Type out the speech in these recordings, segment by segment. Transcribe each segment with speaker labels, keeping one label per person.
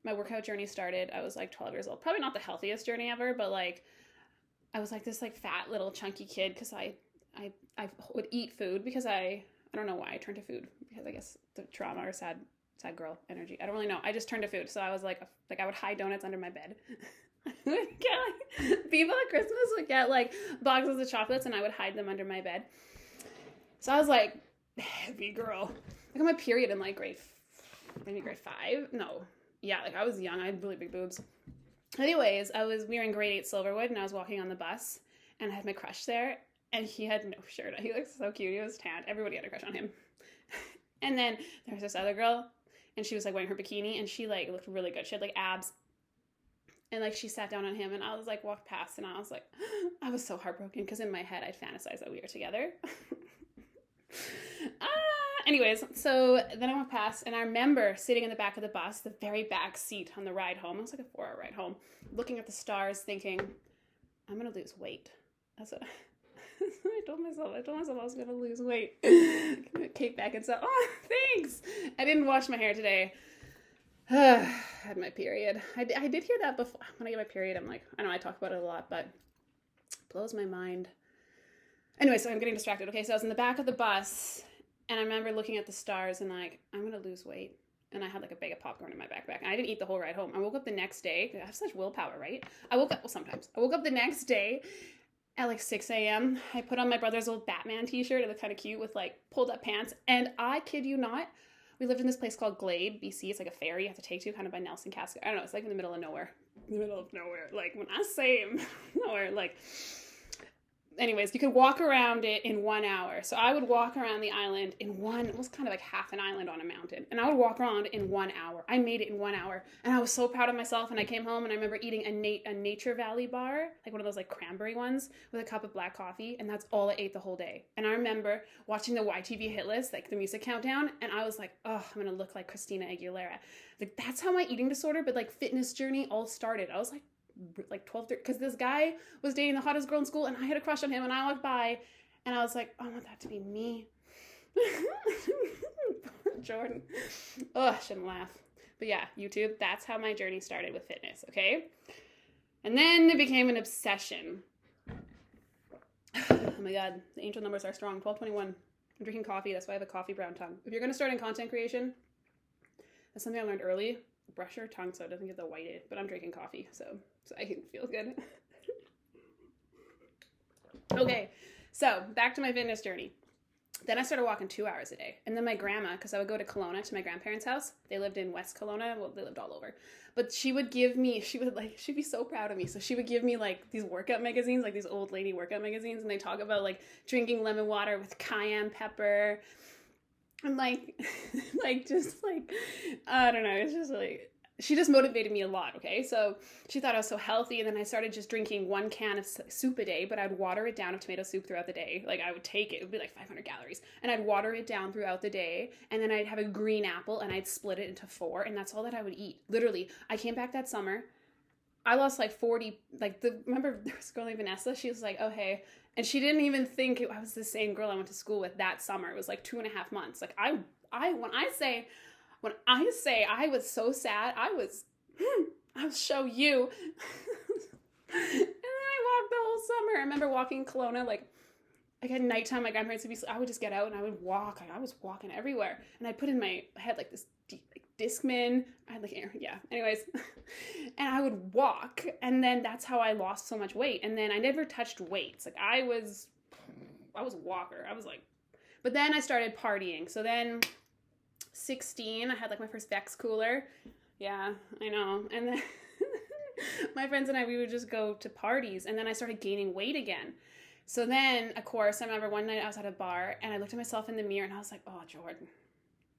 Speaker 1: my workout journey started. I was like 12 years old. Probably not the healthiest journey ever, but like I was like this like fat little chunky kid because I would eat food because I don't know why I turned to food, because I guess the trauma or sad girl energy. I don't really know. I just turned to food. So I was like I would hide donuts under my bed. People at Christmas would get like boxes of chocolates and I would hide them under my bed. So I was like heavy girl. I got my period in like maybe grade 5. No. Yeah, like I was young. I had really big boobs. Anyways, we were in grade 8 Silverwood and I was walking on the bus and I had my crush there and he had no shirt on. He looked so cute. He was tanned. Everybody had a crush on him. And then there was this other girl and she was like wearing her bikini and she like looked really good. She had like abs. And like she sat down on him and I was like walked past and I was like, I was so heartbroken because in my head I'd fantasized that we were together. Anyways, so then I went past and I remember sitting in the back of the bus, the very back seat on the ride home. It was like a 4-hour ride home, looking at the stars thinking, I'm going to lose weight. That's what I told myself. I told myself I was going to lose weight. Cake back and said, oh, thanks. I didn't wash my hair today. I had my period. I did hear that before. When I get my period, I'm like, I know I talk about it a lot, but it blows my mind. Anyway, so I'm getting distracted. Okay, so I was in the back of the bus, and I remember looking at the stars and like, I'm going to lose weight. And I had like a bag of popcorn in my backpack, and I didn't eat the whole ride home. I woke up the next day. I have such willpower, right? Sometimes. I woke up the next day at like 6 a.m. I put on my brother's old Batman t-shirt. It looked kind of cute with like pulled up pants. And I kid you not, we lived in this place called Glade, BC. It's like a ferry you have to take to, kind of by Nelson Cascade. I don't know. It's like in the middle of nowhere. Like when I say nowhere, like... Anyways, you could walk around it in 1 hour. So I would walk around the island it was kind of like half an island on a mountain. And I would walk around in 1 hour. I made it in 1 hour. And I was so proud of myself. And I came home and I remember eating a Nature Valley bar, like one of those like cranberry ones with a cup of black coffee. And that's all I ate the whole day. And I remember watching the YTV hit list, like the music countdown. And I was like, oh, I'm going to look like Christina Aguilera. Like that's how my eating disorder, but like fitness journey all started. I was like 12, because this guy was dating the hottest girl in school and I had a crush on him and I walked by and I was like, I want that to be me. Jordan. Oh, I shouldn't laugh. But yeah, YouTube, that's how my journey started with fitness, okay? And then it became an obsession. Oh my God, the angel numbers are strong. 1221. I'm drinking coffee, that's why I have a coffee brown tongue. If you're going to start in content creation, that's something I learned early. Brush your tongue so it doesn't get the whited, but I'm drinking coffee, so I can feel good. Okay, so back to my fitness journey. Then I started walking 2 hours a day. And then my grandma, because I would go to Kelowna to my grandparents' house. They lived in West Kelowna. Well, they lived all over. But she'd be so proud of me. So she would give me like these workout magazines, like these old lady workout magazines. And they talk about like drinking lemon water with cayenne pepper. And like, I don't know. It's just like, she just motivated me a lot, okay? So she thought I was so healthy, and then I started just drinking 1 can of soup a day, but I'd water it down of tomato soup throughout the day. Like, I would take it would be like 500 calories, and I'd water it down throughout the day, and then I'd have a green apple, and I'd split it into 4, and that's all that I would eat. Literally, I came back that summer, I lost like 40, remember there was a girl named Vanessa? She was like, oh, hey, and she didn't even think I was the same girl I went to school with that summer. It was like 2.5 months. Like, when I say I was so sad, I'll show you. And then I walked the whole summer. I remember walking Kelowna, like at nighttime, my grandparents would I would just get out and I would walk. I was walking everywhere. And I had like this Discman. I had like, yeah, anyways. And I would walk. And then that's how I lost so much weight. And then I never touched weights. Like I was a walker. I was like, but then I started partying. So then 16, I had like my first Vex cooler. Yeah, I know. And then my friends and we would just go to parties, and then I started gaining weight again. So then, of course, I remember one night I was at a bar and I looked at myself in the mirror and I was like, oh, Jordan,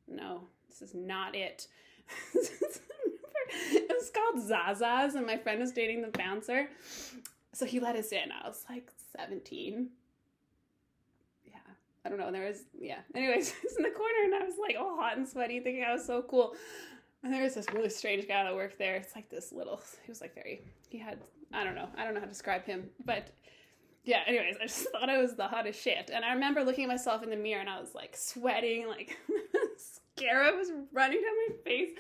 Speaker 1: no, this is not it. It was called Zaza's, and my friend was dating the bouncer. So he let us in. I was like 17. I don't know, and there was, yeah. Anyways, I was in the corner, and I was, like, all hot and sweaty, thinking I was so cool. And there was this really strange guy that worked there. It's like this little, he was, like, I don't know how to describe him. But, yeah, anyways, I just thought I was the hottest shit. And I remember looking at myself in the mirror, and I was, like, sweating, like, mascara was running down my face.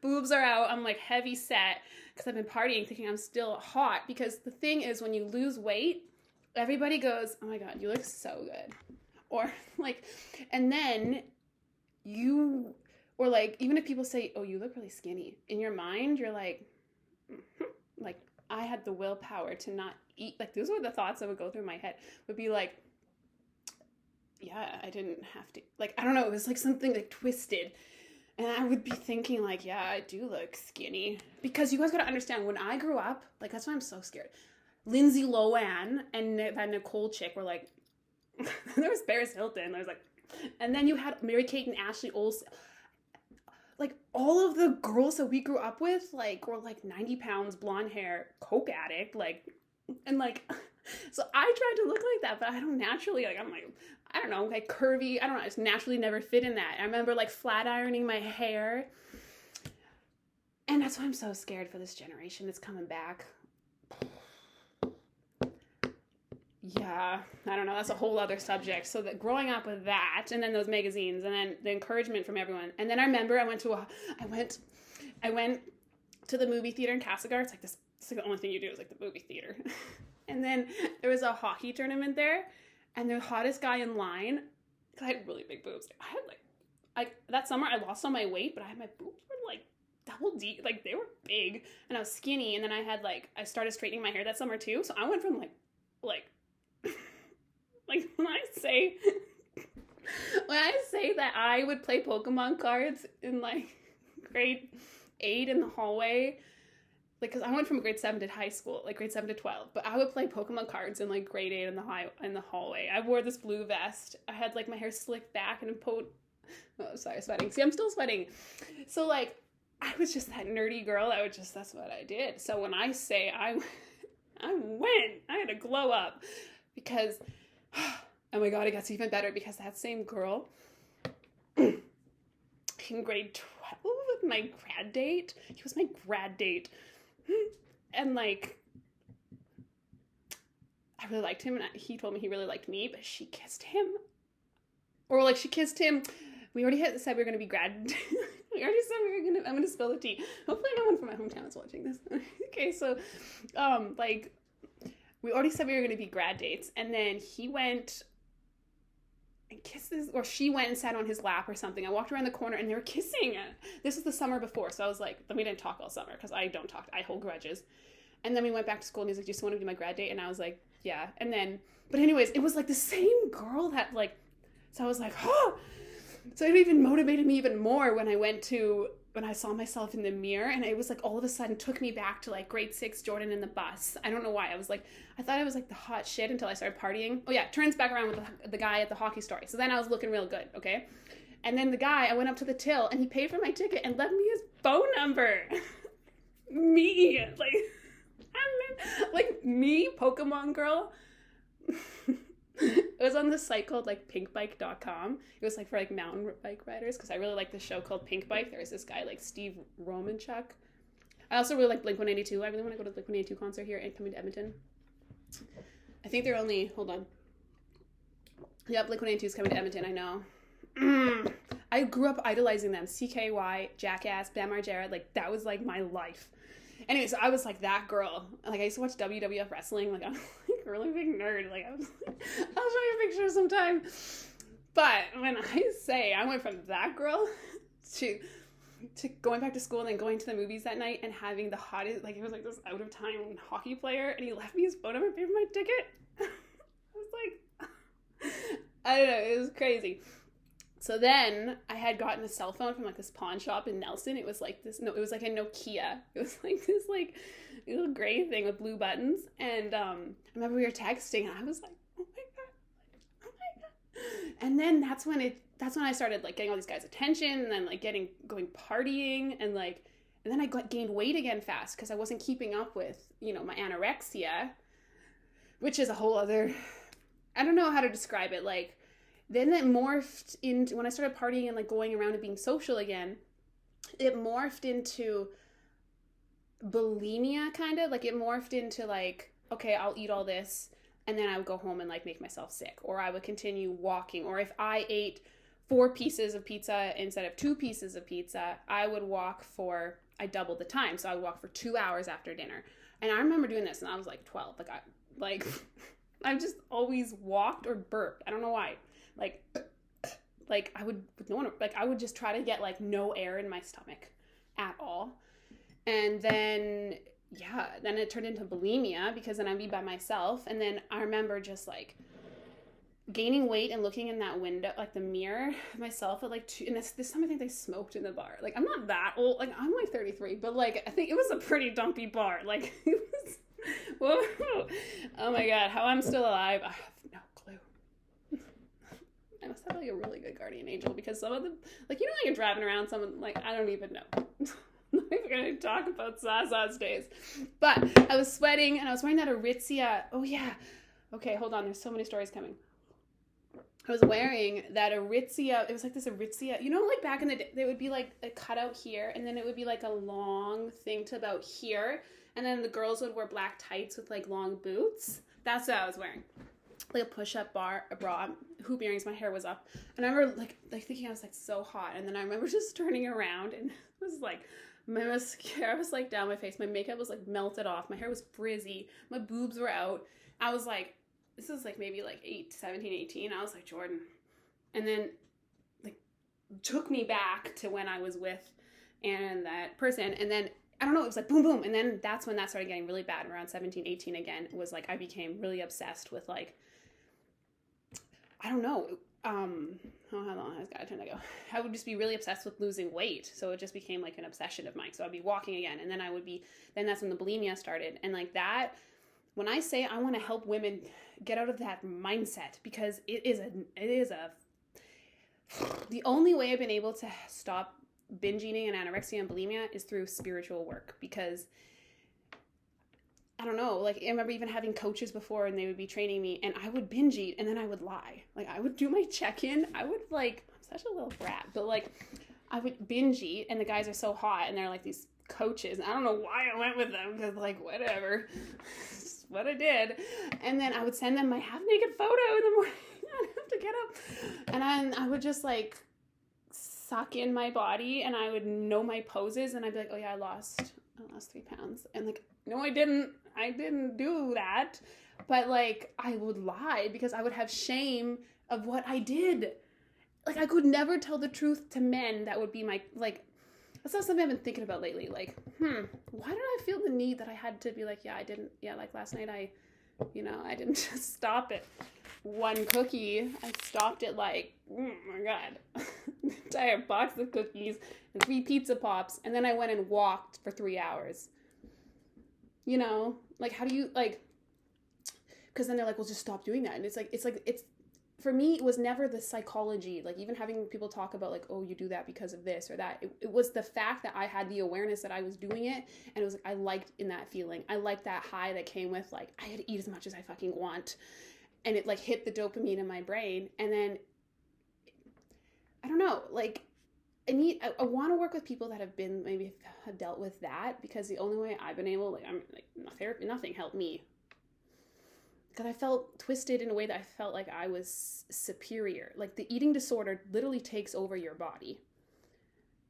Speaker 1: Boobs are out. I'm like heavy set because I've been partying thinking I'm still hot. Because the thing is, when you lose weight, everybody goes, oh my God, you look so good. Or like, and then you, or like, even if people say, oh, you look really skinny, in your mind, you're like, like, I had the willpower to not eat. Like, those were the thoughts that would go through my head, would be like, yeah, I didn't have to, like, I don't know, it was like something like twisted. And I would be thinking like, yeah, I do look skinny. Because you guys gotta understand, when I grew up, like, that's why I'm so scared. Lindsay Lohan and that Nicole chick were like, there was Paris Hilton, there was like, and then you had Mary-Kate and Ashley Olsen. Like, all of the girls that we grew up with, like, were like 90 pounds, blonde hair, coke addict, like, and like, so I tried to look like that, but I don't naturally, like, I'm like, I don't know, like curvy, I don't know, I just naturally never fit in that. I remember like flat ironing my hair. And that's why I'm so scared for this generation that's coming back. Yeah, I don't know, that's a whole other subject. So that growing up with that, and then those magazines, and then the encouragement from everyone. And then I remember I went to the movie theater in Castlegar. It's like this, it's like the only thing you do is like the movie theater. And then there was a hockey tournament there, and the hottest guy in line, because I had really big boobs. I had like that summer I lost all my weight, but my boobs were like double D, like they were big, and I was skinny. And then I started straightening my hair that summer too. So I went from like when I say that I would play Pokemon cards in like grade 8 in the hallway, like, because I went from grade 7 to high school, like grade 7 to 12, but I would play Pokemon cards in like grade 8 in the hallway. I wore this blue vest. I had like my hair slicked back and oh, sorry, sweating. See, I'm still sweating. So like, I was just that nerdy girl. That's what I did. So when I say I had to glow up, because, oh my God, it gets even better, because that same girl in grade 12 with my grad date, he was my grad date. And like, I really liked him, and he told me he really liked me, but she kissed him. Or like, she kissed him. We already said we were going to be grad. We already said we were going to, I'm going to spill the tea. Hopefully no one from my hometown is watching this. Okay, so, like, we already said we were going to be grad dates, and then he went and kissed or she went and sat on his lap or something. I walked around the corner and they were kissing. This was the summer before, so I was like, then we didn't talk all summer, because I don't talk, I hold grudges. And then we went back to school, and he's like, do you still want to be my grad date? And I was like, yeah. And then, but anyways, it was like the same girl that like, so I was like, oh, so it even motivated me even more when I saw myself in the mirror, and it was like all of a sudden took me back to like grade 6 Jordan in the bus. I don't know why. I thought I was like the hot shit until I started partying. Oh yeah, turns back around with the guy at the hockey story. So then I was looking real good, okay? And then the guy, I went up to the till, and he paid for my ticket and left me his phone number. Me, me, Pokemon girl. It was on this site called like pinkbike.com. It was like for like mountain bike riders, because I really like this show called Pink Bike. There's this guy like Steve Romanchuk. I also really like Blink-182. I really want to go to the Blink-182 concert here and coming to Edmonton. I think they're only, hold on. Yep, Blink-182 is coming to Edmonton, I know. I grew up idolizing them. CKY, Jackass, Bam Margera, like that was like my life. Anyway, so I was like that girl. Like I used to watch WWF wrestling. Like I'm like a really big nerd. Like I'll show you a picture sometime. But when I say I went from that girl to going back to school and then going to the movies that night and having the hottest, like it was like this out of time hockey player, and he left me his phone number, paid for my ticket. I was like, I don't know, it was crazy. So then I had gotten a cell phone from like this pawn shop in Nelson. It was like this, no, it was like a Nokia. It was like this like little gray thing with blue buttons. And I remember we were texting, and I was like, oh my God. And then that's when I started like getting all these guys' attention, and then like going partying, and then I gained weight again fast, because I wasn't keeping up with, my anorexia, which is a whole other, I don't know how to describe it. Like, then it morphed into, when I started partying and like going around and being social again, it morphed into bulimia, kind of. Like it morphed into like, okay, I'll eat all this, and then I would go home and like make myself sick, or I would continue walking, or if I ate 4 pieces of pizza instead of 2 pieces of pizza, I doubled the time. So I would walk for 2 hours after dinner. And I remember doing this and I was like 12. I just always walked or burped. I don't know why. I would just try to get like no air in my stomach at all. And then it turned into bulimia because then I'd be by myself. And then I remember just like gaining weight and looking in that window, like the mirror of myself at like 2, and this time I think they smoked in the bar. Like, I'm not that old, like I'm like 33, but like I think it was a pretty dumpy bar. Like, it was, whoa, oh my God, how I'm still alive, I have no clue. I must have like a really good guardian angel, because some of them, like, when you're driving around someone, like, I don't even know. I'm not even gonna talk about Zaza's days, but I was sweating and I was wearing that Aritzia. Oh yeah, okay, hold on, there's so many stories coming. I was wearing that Aritzia. It was like this Aritzia. Like back in the day, they would be like a cutout here, and then it would be like a long thing to about here. And then the girls would wear black tights with like long boots. That's what I was wearing. Like a push-up a bra, hoop earrings. My hair was up. And I remember like thinking I was like so hot. And then I remember just turning around and it was like, my mascara was like down my face. My makeup was like melted off. My hair was frizzy. My boobs were out. I was like, this is like maybe like 17, 18. I was like, Jordan. And then like took me back to when I was with and that person. And then, I don't know, it was like boom, boom. And then that's when that started getting really bad. Around 17, 18 again, it was like I became really obsessed with like, I don't know, how long has God turned to go? I would just be really obsessed with losing weight. So it just became like an obsession of mine. So I'd be walking again. And then then that's when the bulimia started. And like that, when I say I want to help women get out of that mindset, because the only way I've been able to stop binge eating and anorexia and bulimia is through spiritual work. Because I don't know, like I remember even having coaches before, and they would be training me and I would binge eat and then I would lie. Like I would do my check-in. I would like, I'm such a little brat, but like I would binge eat, and the guys are so hot and they're like these coaches, and I don't know why I went with them, because like whatever, what I did. And then I would send them my half naked photo in the morning. I'd have to get up, and I would just like suck in my body, and I would know my poses, and I'd be like, oh yeah, I lost 3 pounds. And like, no, I didn't do that. But like I would lie because I would have shame of what I did. Like I could never tell the truth to men. That would be my, like, that's not something I've been thinking about lately. Like, why did I feel the need that I had to be like, like last night I didn't just stop at 1 cookie. I stopped at like, oh my God, entire box of cookies and 3 pizza pops. And then I went and walked for 3 hours. Like how do you, like, because then they're like, well, just stop doing that. And it's for me, it was never the psychology, like even having people talk about like, oh, you do that because of this or that. It was the fact that I had the awareness that I was doing it. And it was like, I liked in that feeling. I liked that high that came with like, I had to eat as much as I fucking want. And it like hit the dopamine in my brain. And then, I don't know, like I want to work with people that have dealt with that, because the only way I've been able, like, I'm like, therapy, nothing helped me. Because I felt twisted in a way that I felt like I was superior. Like the eating disorder literally takes over your body.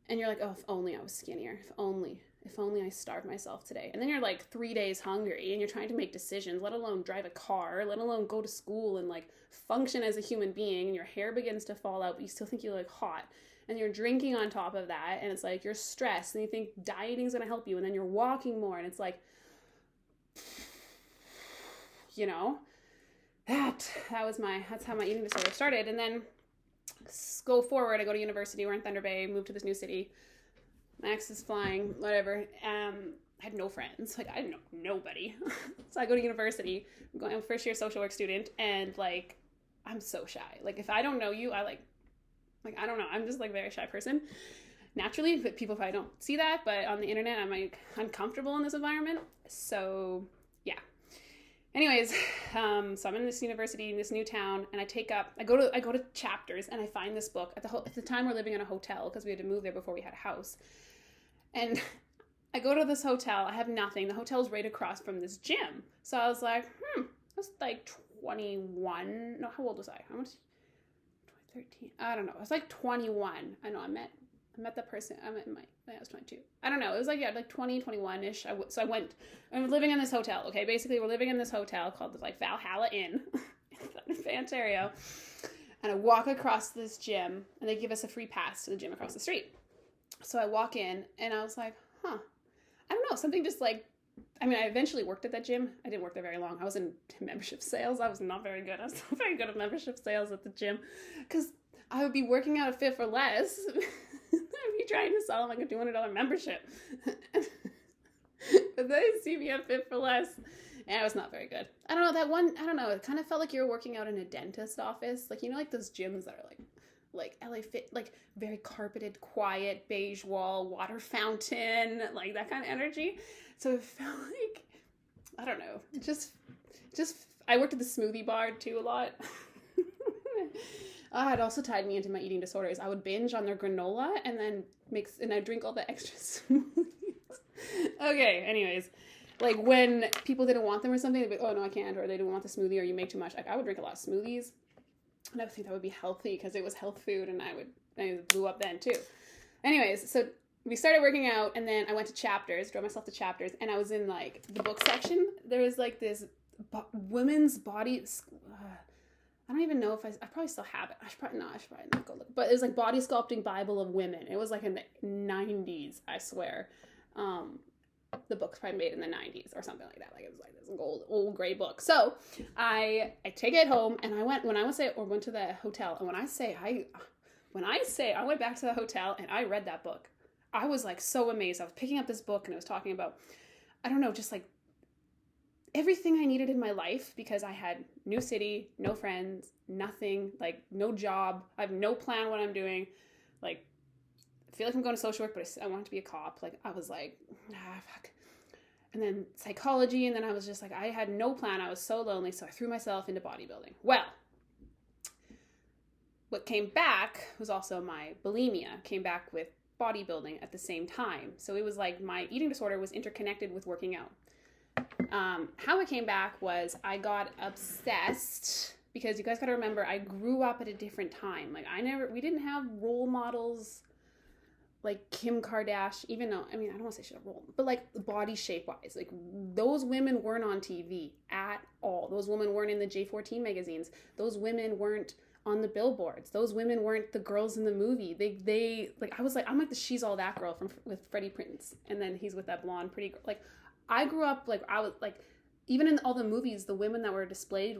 Speaker 1: And you're like, oh, if only I was skinnier. If only I starved myself today. And then you're like 3 days hungry and you're trying to make decisions, let alone drive a car, let alone go to school and like function as a human being. And your hair begins to fall out, but you still think you look hot. And you're drinking on top of that. And it's like you're stressed and you think dieting's going to help you. And then you're walking more. And it's like, that's how my eating disorder started. And then go forward, I go to university. We're in Thunder Bay, moved to this new city. Max is flying, whatever. I had no friends. Like, I didn't know nobody. So I go to university. I'm a first year social work student, and like, I'm so shy. Like, if I don't know you, I don't know. I'm just like a very shy person naturally, but people probably don't see that. But on the internet, I'm like uncomfortable in this environment. So yeah. Anyways, so I'm in this university in this new town, and I go to Chapters, and I find this book. At the time, we're living in a hotel because we had to move there before we had a house. And I go to this hotel. I have nothing. The hotel's right across from this gym. So I was like, I was like 21. No, how old was I? I was 13. I don't know. I was like 21. I know I met the person. I was 22. I don't know. It was like, yeah, like 20, 21-ish. So I was living in this hotel. Okay. Basically we're living in this hotel called like Valhalla Inn in Ontario. And I walk across this gym and they give us a free pass to the gym across the street. So I walk in and I was like, I don't know. Something just like, I eventually worked at that gym. I didn't work there very long. I was in membership sales. I was not very good. I was not very good at membership sales at the gym because I would be working out at Fit for Less. I'd be trying to sell like a $200 membership. But they see me at Fit for Less. And I was not very good. I don't know. It kind of felt like you were working out in a dentist office. Like, you know, like those gyms that are like LA Fit, like very carpeted, quiet, beige wall, water fountain, like that kind of energy. So it felt like, I don't know, just, I worked at the smoothie bar too a lot. It also tied me into my eating disorders. I would binge on their granola and then I'd drink all the extra smoothies. Okay, anyways. Like when people didn't want them or something, they'd be, oh no, I can't, or they didn't want the smoothie, or you make too much. Like I would drink a lot of smoothies, and I would think that would be healthy because it was health food, and I blew up then too. Anyways, so we started working out, and then I went to Chapters, drove myself to Chapters, and I was in like the book section. There was like this women's body. I don't even know if I probably still have it. I should probably not go look. But it was like Body Sculpting Bible of Women. It was like in the 90s, I swear. The book's probably made in the 90s or something like that. Like it was like this old gray book. So I take it home and I went to the hotel. And when I say I went back to the hotel and I read that book, I was like so amazed. I was picking up this book and it was talking about, I don't know, just like everything I needed in my life because I had new city, no friends, nothing, like no job. I have no plan what I'm doing. Like, I feel like I'm going to social work, but I wanted to be a cop. Like, I was like, fuck. And then psychology, and then I was just like, I had no plan. I was so lonely, so I threw myself into bodybuilding. Well, what came back was also my bulimia. Came back with bodybuilding at the same time. So it was like my eating disorder was interconnected with working out. How it came back was I got obsessed because you guys got to remember, I grew up at a different time. Like we didn't have role models like Kim Kardashian, even though, I don't want to say she's a role, but like body shape wise, like those women weren't on TV at all. Those women weren't in the J14 magazines. Those women weren't on the billboards. Those women weren't the girls in the movie. They like, I was like, I'm like the She's All That girl with Freddie Prinze. And then he's with that blonde pretty girl. Like I grew up, like I was like, even in all the movies, the women that were displayed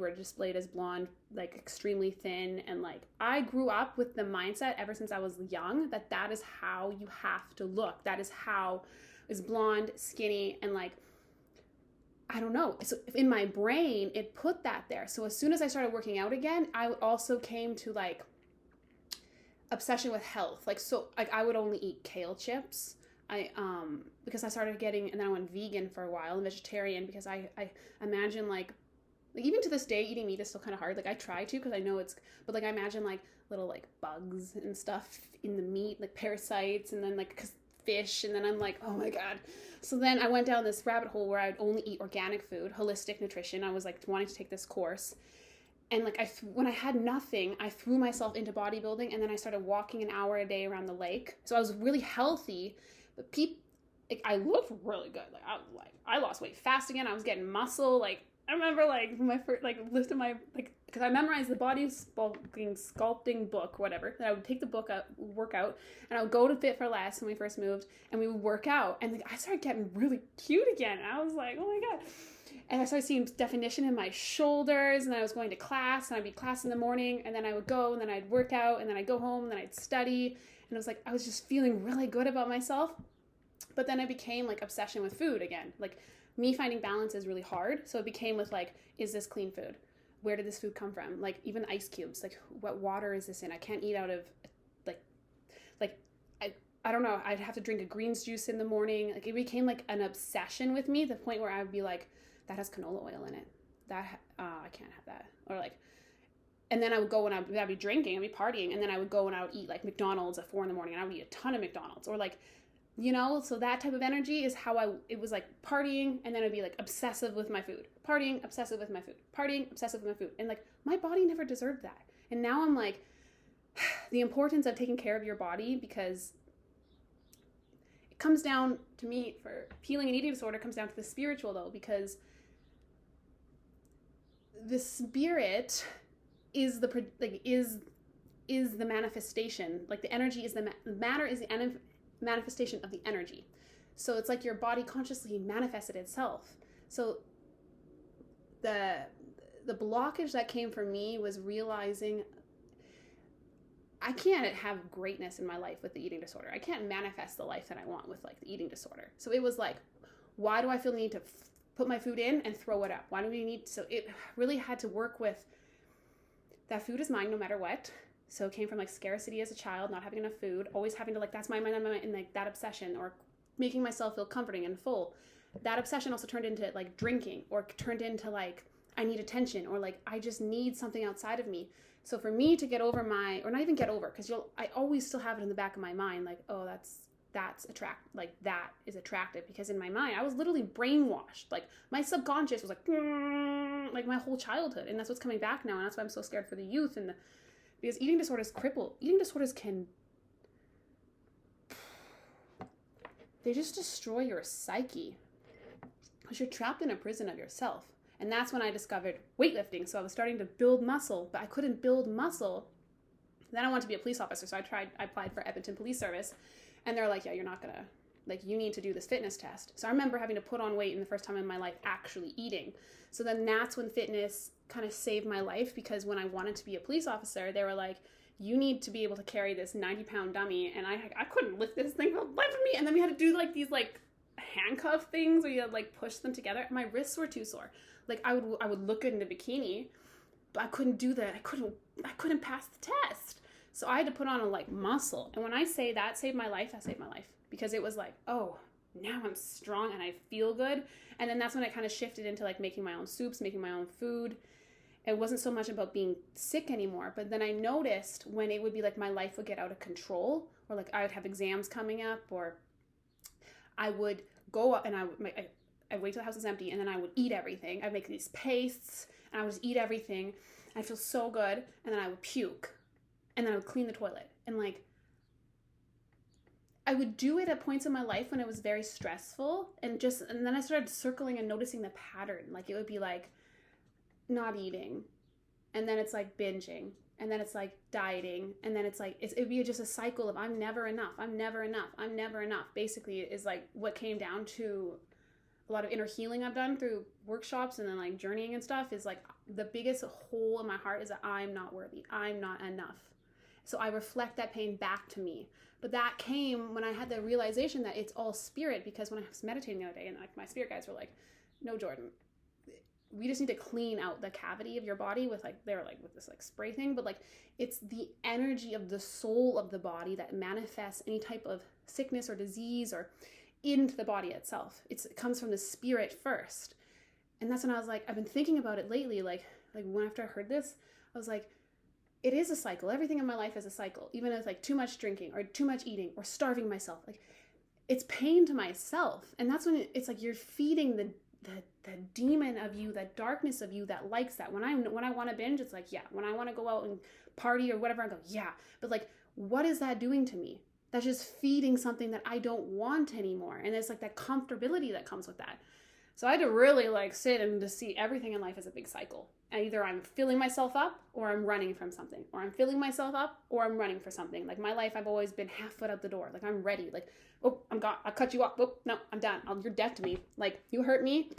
Speaker 1: as blonde, like extremely thin. And like, I grew up with the mindset ever since I was young that is how you have to look. That is how is blonde, skinny, and like, I don't know. So in my brain, it put that there. So as soon as I started working out again, I also came to like obsession with health. Like, so like I would only eat kale chips. Because I started getting, and then I went vegan for a while and vegetarian because I imagine like even to this day, eating meat is still kind of hard. Like I try to, cause I know but like I imagine like little like bugs and stuff in the meat, like parasites, and then like cause fish. And then I'm like, oh my God. So then I went down this rabbit hole where I'd only eat organic food, holistic nutrition. I was like wanting to take this course. And like when I had nothing, I threw myself into bodybuilding, and then I started walking an hour a day around the lake. So I was really healthy. But I looked really good. I lost weight fast again. I was getting muscle. Like I remember like my first lifting my because I memorized the body sculpting book, whatever. That I would take the book up, work out, and I would go to Fit for Less when we first moved, and we would work out, and I started getting really cute again. And I was like, oh my God. And I started seeing definition in my shoulders, and I was going to class, and I'd be class in the morning, and then I would go, and then I'd work out, and then I'd go home, and then I'd study. And it was like, I was just feeling really good about myself. But then it became like obsession with food again. Like me finding balance is really hard. So it became with like, is this clean food? Where did this food come from? Like even ice cubes, like what water is this in? I can't eat out of I don't know. I'd have to drink a greens juice in the morning. Like it became like an obsession with me, to the point where I would be like, that has canola oil in it. I can't have that. Or like, and then I would go and I'd be drinking, I'd be partying, and then I would go and I would eat like McDonald's at 4 a.m. and I would eat a ton of McDonald's, or like, you know, so that type of energy is how it was like partying, and then it'd be like obsessive with my food, partying, obsessive with my food, partying, obsessive with my food. And like, my body never deserved that. And now I'm like, the importance of taking care of your body, because it comes down to me for healing an eating disorder, comes down to the spiritual though, because the spirit is the manifestation. Like the energy is the matter is the manifestation of the energy. So it's like your body consciously manifested itself. So the blockage that came for me was realizing I can't have greatness in my life with the eating disorder. I can't manifest the life that I want with like the eating disorder. So it was like, why do I feel the need to put my food in and throw it up? Why do we need? So it really had to work with that food is mine no matter what. So it came from like scarcity as a child, not having enough food, always having to like, that's mine, and like that obsession, or making myself feel comforting and full. That obsession also turned into like drinking, or turned into like, I need attention, or like, I just need something outside of me. So for me to get over or not even get over, because I always still have it in the back of my mind, like, oh, that's like that is attractive, because in my mind I was literally brainwashed. Like my subconscious was like my whole childhood, and that's what's coming back now, and that's why I'm so scared for the youth. And because eating disorders eating disorders they just destroy your psyche, because you're trapped in a prison of yourself. And that's when I discovered weightlifting. So I was starting to build muscle, but I couldn't build muscle. Then I wanted to be a police officer, so I applied for Edmonton Police Service. And they're like, yeah, you're not gonna, like, you need to do this fitness test. So I remember having to put on weight in the first time in my life actually eating. So then that's when fitness kind of saved my life, because when I wanted to be a police officer, they were like, you need to be able to carry this 90-pound dummy. And I couldn't lift this thing for the life of me. And then we had to do like these like handcuff things where you had like push them together. My wrists were too sore. Like I would look good in a bikini, but I couldn't do that. I couldn't pass the test. So I had to put on a like muscle. And when I say that saved my life, that saved my life, because it was like, oh, now I'm strong and I feel good. And then that's when it kind of shifted into like making my own soups, making my own food. It wasn't so much about being sick anymore. But then I noticed when it would be like my life would get out of control, or like I would have exams coming up, or I would go up and I'd wait till the house was empty, and then I would eat everything. I'd make these pastes, and I would just eat everything. I'd feel so good, and then I would puke, and then I would clean the toilet. And like, I would do it at points in my life when it was very stressful, and then I started circling and noticing the pattern. Like it would be like not eating, and then it's like binging, and then it's like dieting, and then it's like it'd be just a cycle of I'm never enough. Basically, is like what came down to a lot of inner healing I've done through workshops and then like journeying and stuff. Is like the biggest hole in my heart is that I'm not worthy. I'm not enough. So I reflect that pain back to me. But that came when I had the realization that it's all spirit, because when I was meditating the other day, and like my spirit guides were like, no, Jordan, we just need to clean out the cavity of your body with like, they were like with this like spray thing, but like it's the energy of the soul of the body that manifests any type of sickness or disease or into the body itself. It comes from the spirit first. And that's when I was like, I've been thinking about it lately, like when after I heard this, I was like, it is a cycle. Everything in my life is a cycle. Even if like too much drinking or too much eating or starving myself, like it's pain to myself. And that's when it's like you're feeding the demon of you, that darkness of you that likes that. When I want to binge, it's like, yeah. When I want to go out and party or whatever, I go, yeah. But like, what is that doing to me? That's just feeding something that I don't want anymore. And it's like that comfortability that comes with that. So I had to really like sit and to see everything in life as a big cycle. And either I'm filling myself up or I'm running from something, or I'm filling myself up or I'm running for something. Like my life, I've always been half foot out the door. Like I'm ready. Like, oh, I'll cut you off. Oh, no, I'm done. You're deaf to me. Like you hurt me,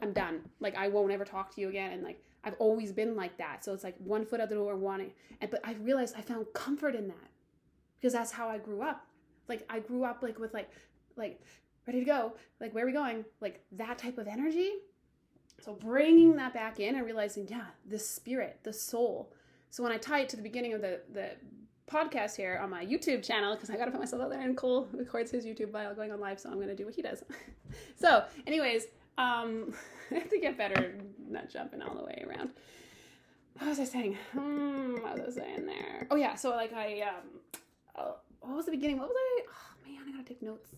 Speaker 1: I'm done. Like I won't ever talk to you again. And like, I've always been like that. So it's like one foot out the door wanting, but I realized I found comfort in that, because that's how I grew up. Like I grew up like with like ready to go. Like, where are we going? Like that type of energy. So bringing that back in and realizing, yeah, the spirit, the soul. So when I tie it to the beginning of the podcast here on my YouTube channel, because I got to put myself out there, and Cole records his YouTube while going on live, so I'm going to do what he does. So anyways, I have to get better not jumping all the way around. What was I saying? What was I saying there? Oh yeah, so like what was the beginning? What was I? Oh man, I gotta take notes.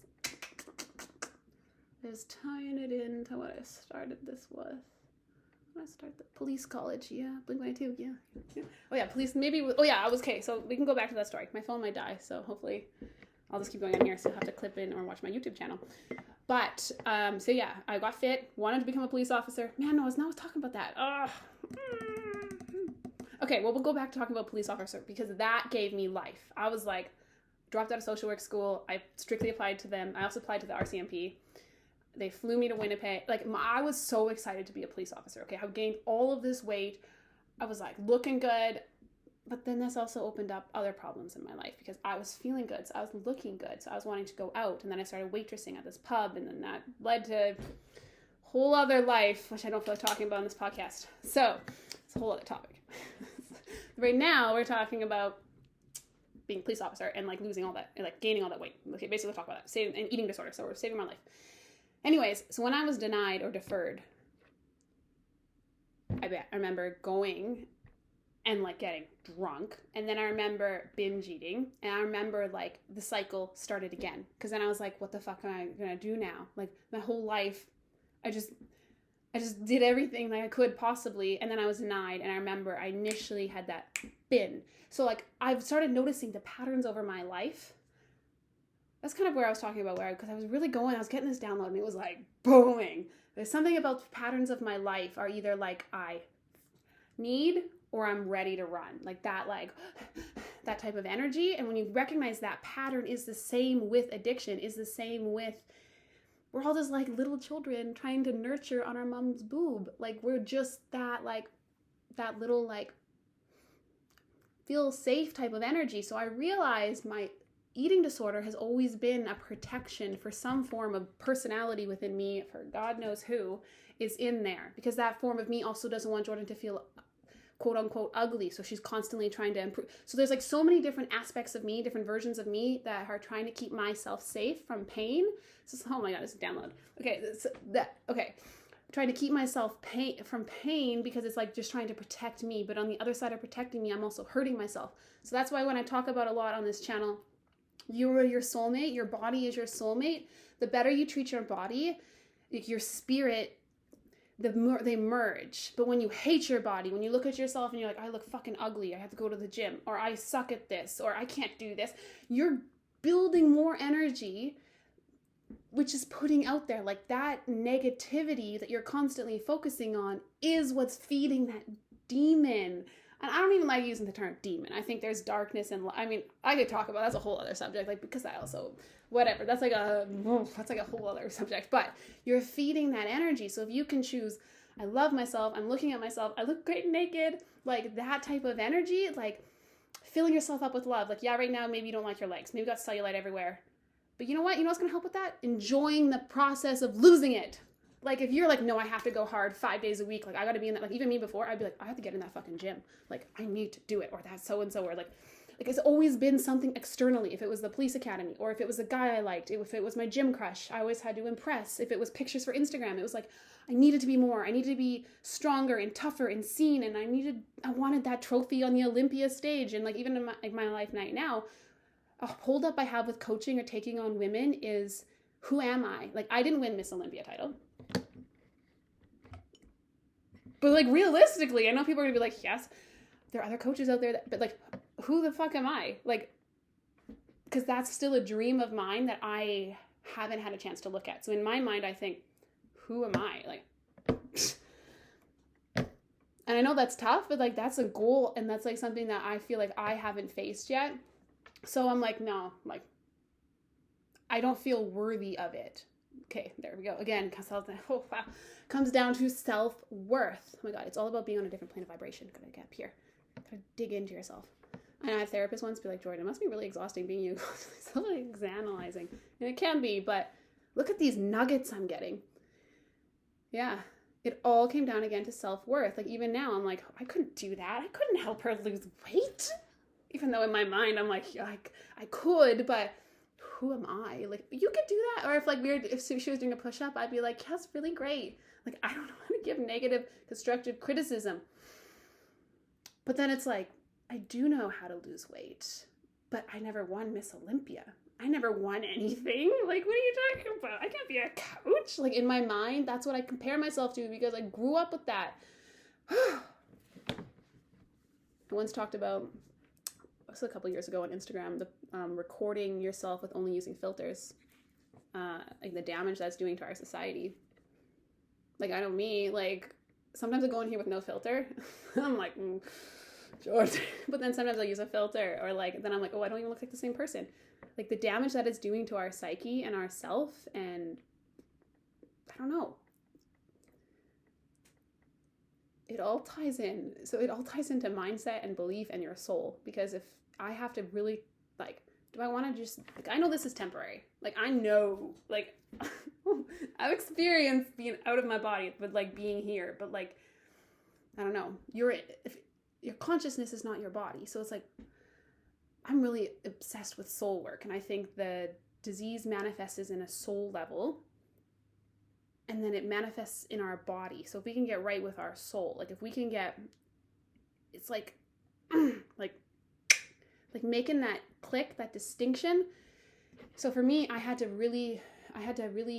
Speaker 1: I was tying it into what I started this with. I start the police college. Yeah, Blink-182. Yeah. Oh yeah, police. Maybe. Oh yeah, I was okay. So we can go back to that story. My phone might die, so hopefully I'll just keep going on here. So you'll have to clip in or watch my YouTube channel. But so yeah, I got fit. Wanted to become a police officer. Man, no, I was not talking about that. Ugh. Okay, well we'll go back to talking about police officer because that gave me life. I was like, dropped out of social work school. I strictly applied to them. I also applied to the RCMP. They flew me to Winnipeg. Like, I was so excited to be a police officer. Okay, I've gained all of this weight. I was like looking good. But then this also opened up other problems in my life because I was feeling good. So I was looking good. So I was wanting to go out. And then I started waitressing at this pub. And then that led to a whole other life, which I don't feel like talking about on this podcast. So it's a whole other topic. Right now, we're talking about being a police officer and like losing all that, and like gaining all that weight. Okay, basically we'll talk about that. And eating disorder. So we're saving my life. Anyways, so when I was denied or deferred, I remember going and like getting drunk. And then I remember binge eating. And I remember like the cycle started again. Because then I was like, what the fuck am I going to do now? Like my whole life, I just did everything that I could possibly. And then I was denied. And I remember I initially had that bin. So like I've started noticing the patterns over my life. That's kind of where I was talking about because I was really going, I was getting this download and it was like booming. There's something about the patterns of my life are either like I need or I'm ready to run. Like that type of energy. And when you recognize that pattern is the same with addiction, is the same with, we're all just like little children trying to nurture on our mom's boob. Like we're just that little like feel safe type of energy. So I realized my eating disorder has always been a protection for some form of personality within me, for God knows who is in there. Because that form of me also doesn't want Jordan to feel quote unquote ugly. So she's constantly trying to improve. So there's like so many different aspects of me, different versions of me that are trying to keep myself safe from pain. Oh my God, this is a download. Okay. Trying to keep myself from pain because it's like just trying to protect me. But on the other side of protecting me, I'm also hurting myself. So that's why when I talk about a lot on this channel, you are your soulmate. Your body is your soulmate. The better you treat your body, your spirit, the more they merge. But when you hate your body, when you look at yourself and you're like, I look fucking ugly, I have to go to the gym, or I suck at this, or I can't do this, you're building more energy, which is putting out there. Like that negativity that you're constantly focusing on is what's feeding that demon. And I don't even like using the term demon. I think there's darkness and I mean, I could talk about that's a whole other subject, like because I also whatever. That's like a whole other subject. But you're feeding that energy. So if you can choose, I love myself, I'm looking at myself, I look great naked, like that type of energy, like filling yourself up with love. Like, yeah, right now maybe you don't like your legs. Maybe you got cellulite everywhere. But you know what? You know what's gonna help with that? Enjoying the process of losing it. Like, if you're like, no, I have to go hard 5 days a week. Like, I got to be in that. Like, even me before, I'd be like, I have to get in that fucking gym. Like, I need to do it. Or that's so-and-so. Or like it's always been something externally. If it was the police academy, or if it was a guy I liked, if it was my gym crush, I always had to impress. If it was pictures for Instagram, it was like, I needed to be more. I needed to be stronger and tougher and seen. And I wanted that trophy on the Olympia stage. And like, even in my life right now, a holdup I have with coaching or taking on women is, who am I? Like, I didn't win Miss Olympia title. But like realistically, I know people are gonna be like, yes, there are other coaches out there, but like, who the fuck am I? Like, because that's still a dream of mine that I haven't had a chance to look at. So in my mind, I think, who am I? Like, and I know that's tough, but like, that's a goal. And that's like something that I feel like I haven't faced yet. So I'm like, no, like, I don't feel worthy of it. Okay, there we go. Again, comes down to self-worth. Oh my God, it's all about being on a different plane of vibration. Gotta get up here. Gotta dig into yourself. I know I had therapists once be like, Jordan, it must be really exhausting being you. So like analyzing. And it can be, but look at these nuggets I'm getting. Yeah, it all came down again to self-worth. Like even now, I'm like, I couldn't do that. I couldn't help her lose weight. Even though in my mind, I'm like, yeah, I could, but who am I? Like, you could do that. Or if she was doing a push-up, I'd be like, yeah, that's really great. Like, I don't know how to give negative, constructive criticism. But then it's like, I do know how to lose weight, but I never won Miss Olympia. I never won anything. Like, what are you talking about? I can't be a coach. Like, in my mind, that's what I compare myself to because I grew up with that. I once talked about, it was a couple years ago on Instagram, the recording yourself with only using filters, like the damage that's doing to our society. Like, I know me, like, sometimes I go in here with no filter. I'm like, George. But then sometimes I'll use a filter, or like, then I'm like, oh, I don't even look like the same person. Like, the damage that it's doing to our psyche and our self, and I don't know. It all ties in. So it all ties into mindset and belief and your soul. Because if I have to really, like, do I want to just, like, I know this is temporary. Like, I know, like, I've experienced being out of my body, but, like, being here. But, like, I don't know. Your consciousness is not your body. So it's like, I'm really obsessed with soul work. And I think the disease manifests in a soul level. And then it manifests in our body. So if we can get right with our soul, like, if we can get, it's like, like making that click, that distinction. So for me, I had to really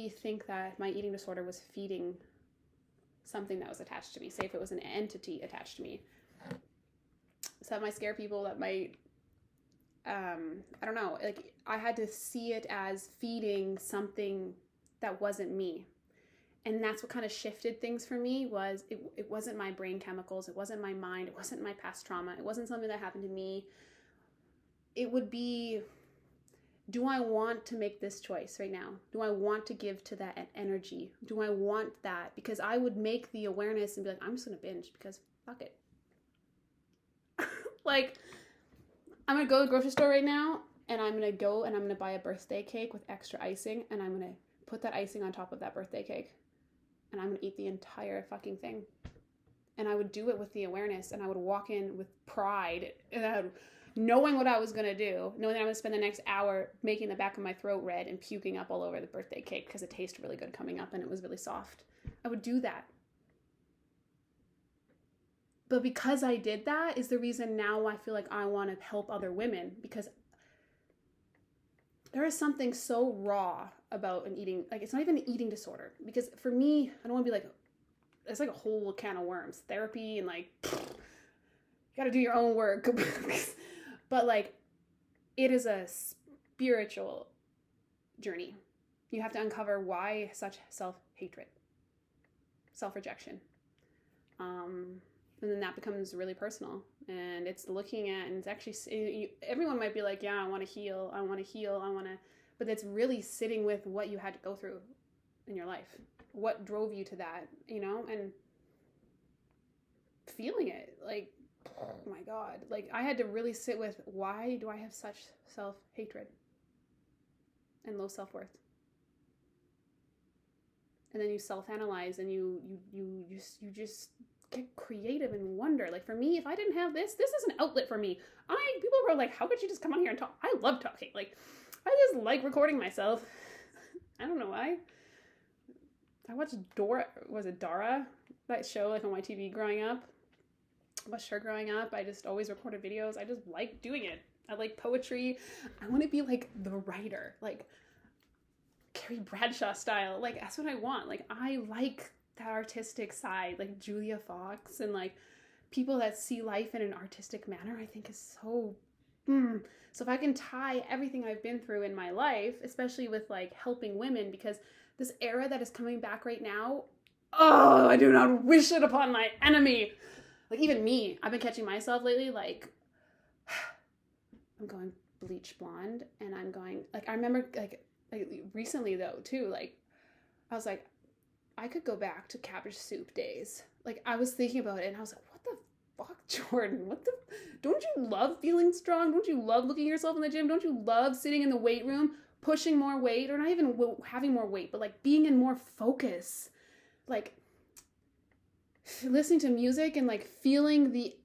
Speaker 1: think that my eating disorder was feeding something that was attached to me. Say if it was an entity attached to me. So that might scare people, that might, I don't know. Like, I had to see it as feeding something that wasn't me. And that's what kind of shifted things for me. Was it wasn't my brain chemicals, it wasn't my mind, it wasn't my past trauma, it wasn't something that happened to me. It would be, do I want to make this choice right now? Do I want to give to that energy? Do I want that? Because I would make the awareness and be like, I'm just going to binge because fuck it. Like, I'm going to go to the grocery store right now, and I'm going to go and I'm going to buy a birthday cake with extra icing, and I'm going to put that icing on top of that birthday cake. And I'm going to eat the entire fucking thing. And I would do it with the awareness, and I would walk in with pride, and knowing what I was going to do, knowing that I'm going to spend the next hour making the back of my throat red and puking up all over the birthday cake because it tasted really good coming up and it was really soft. I would do that. But because I did that is the reason now I feel like I want to help other women, because there is something so raw about an eating, like, it's not even an eating disorder. Because for me, I don't want to be like, it's like a whole can of worms. Therapy and, like, you got to do your own work. But, like, it is a spiritual journey. You have to uncover why such self-hatred, self-rejection. And then that becomes really personal. And it's looking at, and it's actually, everyone might be like, yeah, I want to heal, but it's really sitting with what you had to go through in your life. What drove you to that, and feeling it. Like, oh my God. Like, I had to really sit with, why do I have such self-hatred and low self-worth? And then you self-analyze, and you just get creative and wonder. Like, for me, if I didn't have this is an outlet for me. People were like, how could you just come on here and talk? I love talking. Like, I just like recording myself. I don't know why. I watched Dora, that show, like, on my TV growing up. I watched her growing up. I just always recorded videos. I just like doing it. I like poetry. I want to be like the writer, like Carrie Bradshaw style. Like, that's what I want. Like, I like that artistic side, like Julia Fox, and like people that see life in an artistic manner, I think is so So if I can tie everything I've been through in my life, especially with, like, helping women, because this era that is coming back right now, oh, I do not wish it upon my enemy. Like, even me, I've been catching myself lately, like, I'm going bleach blonde, and I'm going, like, I remember, like recently, though, too, like, I was like, I could go back to cabbage soup days. Like, I was thinking about it, and I was like, what the fuck, Jordan? Don't you love feeling strong? Don't you love looking at yourself in the gym? Don't you love sitting in the weight room, pushing more weight, or not even having more weight, but, like, being in more focus? Like, listening to music and, like, feeling the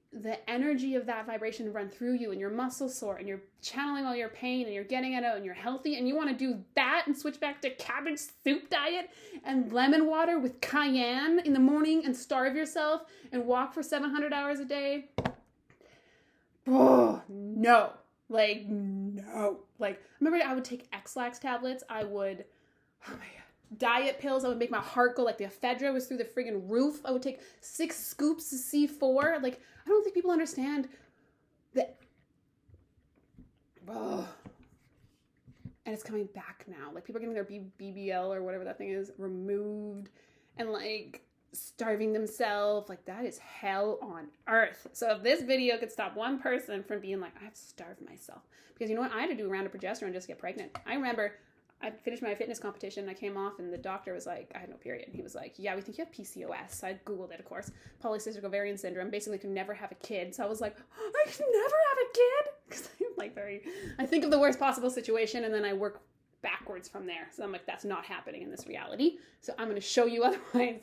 Speaker 1: energy of that vibration run through you, and your muscles sore, and you're channeling all your pain, and you're getting it out, and you're healthy, and you want to do that and switch back to cabbage soup diet and lemon water with cayenne in the morning and starve yourself and walk for 700 hours a day. Oh, no. Like, no. Like, remember I would take X-Lax tablets? I would, oh my God. diet pills that would make my heart go like the ephedra was through the friggin' roof. I would take 6 scoops of C4. Like, I don't think people understand that. Oh. And it's coming back now. Like, people are getting their BBL or whatever that thing is removed and, like, starving themselves. Like, that is hell on earth. So if this video could stop one person from being like, I have to starve myself. Because you know what? I had to do a round of progesterone just to get pregnant. I remember I finished my fitness competition and I came off and the doctor was like, I had no period. He was like, yeah, we think you have PCOS. So I Googled it, of course. Polycystic ovarian syndrome. Basically, can never have a kid. So I was like, oh, I can never have a kid? Because I'm like I think of the worst possible situation and then I work backwards from there. So I'm like, that's not happening in this reality. So I'm going to show you otherwise.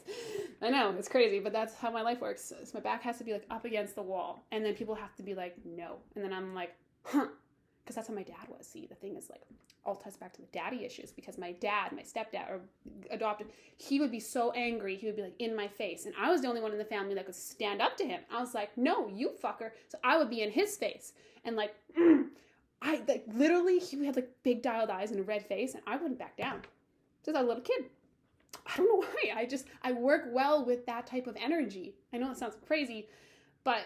Speaker 1: I know, it's crazy, but that's how my life works. So my back has to be like up against the wall. And then people have to be like, no. And then I'm like, huh. Because that's how my dad was. See, the thing is like, all ties back to the daddy issues because my dad, my stepdad, or adopted, he would be so angry. He would be like in my face. And I was the only one in the family that could stand up to him. I was like, no, you fucker. So I would be in his face. And like, I like literally, he had like big dialed eyes and a red face and I wouldn't back down. Just a little kid. I don't know why. I work well with that type of energy. I know it sounds crazy, but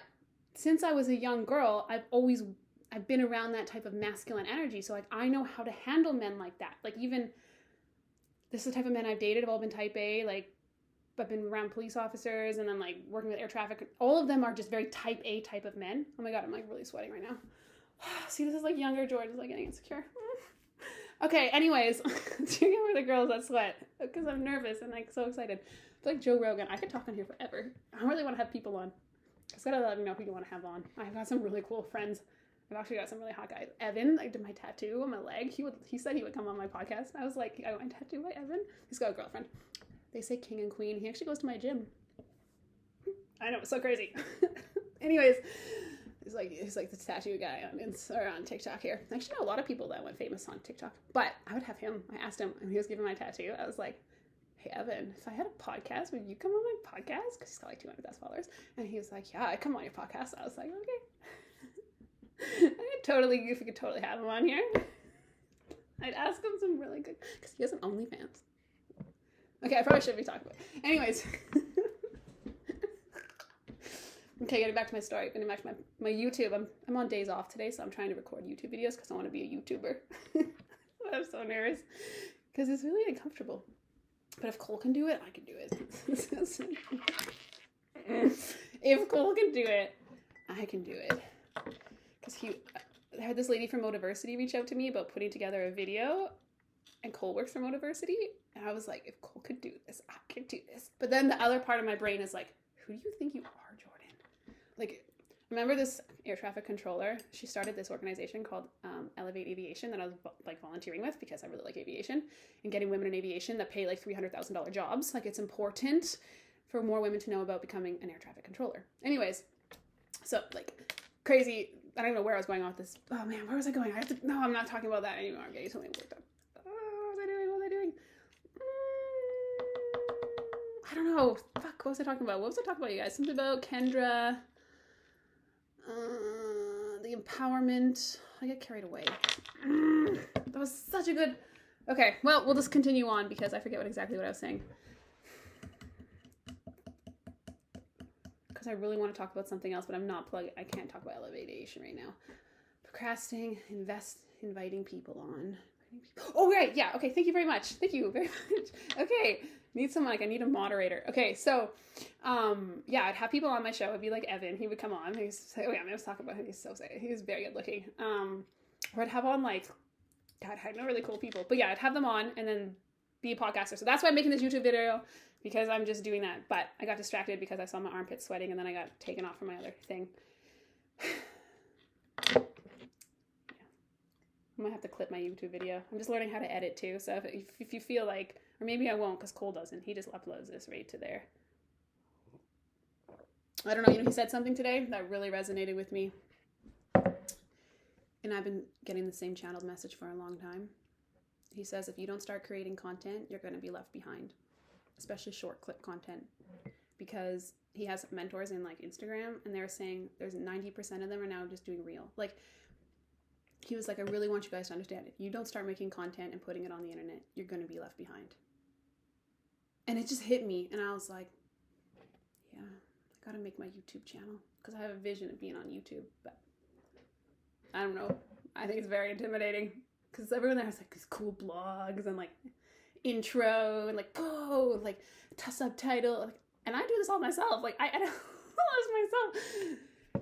Speaker 1: since I was a young girl, I've been around that type of masculine energy. So like, I know how to handle men like that. Like even, this is the type of men I've dated have all been type A. Like I've been around police officers and then like working with air traffic. All of them are just very type A type of men. Oh my God, I'm like really sweating right now. See, this is like younger Jordan's like getting insecure. Okay, anyways, checking over the girls that sweat because I'm nervous and like so excited. It's like Joe Rogan. I could talk on here forever. I really want to have people on. Just gotta let me know who you want to have on. I've got some really cool friends. I've actually got some really hot guys. Evan, I did my tattoo on my leg. He said he would come on my podcast. I was like, I want my tattoo by Evan. He's got a girlfriend. They say king and queen. He actually goes to my gym. I know, it's so crazy. Anyways, he's like the tattoo guy on TikTok here. I actually know a lot of people that went famous on TikTok. But I would have him. I asked him and he was giving my tattoo. I was like, hey Evan, if I had a podcast, would you come on my podcast? Because he's got like 200,000 followers. And he was like, yeah, I'd come on your podcast. I was like, okay. I could totally, if we could totally have him on here. I'd ask him some really good, because he has an OnlyFans. Okay, I probably shouldn't be talking about it. Anyways. Okay, getting back to my story, getting back to my YouTube. I'm on days off today, so I'm trying to record YouTube videos because I want to be a YouTuber. I'm so nervous because it's really uncomfortable. But if Cole can do it, I can do it. If Cole can do it, I can do it. Because I had this lady from Motiversity reach out to me about putting together a video, and Cole works for Motiversity, and I was like, if Cole could do this, I could do this. But then the other part of my brain is like, who do you think you are, Jordan? Like, remember this air traffic controller? She started this organization called Elevate Aviation that I was like volunteering with because I really like aviation and getting women in aviation that pay like $300,000 jobs. Like, it's important for more women to know about becoming an air traffic controller. Anyways, so like crazy. I don't even know where I was going on with this. Oh man, where was I going? No, I'm not talking about that anymore. I'm getting something worked up. What was I doing? I don't know. Fuck, what was I talking about? What was I talking about, you guys? Something about Kendra. The empowerment. I get carried away. That was such a good... Okay, well, we'll just continue on because I forget exactly what I was saying. Because I really want to talk about something else, but I'm not plugged. I can't talk about elevation right now. Procrastinating, inviting people on. Oh, right. Yeah. Okay. Thank you very much. Thank you very much. Okay. Need someone, like, I need a moderator. Okay. So, yeah, I'd have people on my show. It'd be like Evan. He would come on. He's like, oh yeah, I was talking about him. He's so excited. He was very good looking. Or I'd have on like, God, I know really cool people, but yeah, I'd have them on and then be a podcaster. So that's why I'm making this YouTube video, because I'm just doing that. But I got distracted because I saw my armpits sweating and then I got taken off from my other thing. I might have to clip my YouTube video. I'm just learning how to edit too. So if you feel like, or maybe I won't because Cole doesn't. He just uploads this right to there. I don't know. You know, he said something today that really resonated with me. And I've been getting the same channeled message for a long time. He says, if you don't start creating content, you're going to be left behind, especially short clip content. Because he has mentors in like Instagram and they're saying there's 90% of them are now just doing reel. Like, he was like, I really want you guys to understand, if you don't start making content and putting it on the internet, you're going to be left behind. And it just hit me. And I was like, yeah, I got to make my YouTube channel because I have a vision of being on YouTube. But I don't know. I think it's very intimidating because everyone there has like these cool blogs and like intro and like, oh, like subtitle. Like, and I do this all myself. Like, I do all this myself.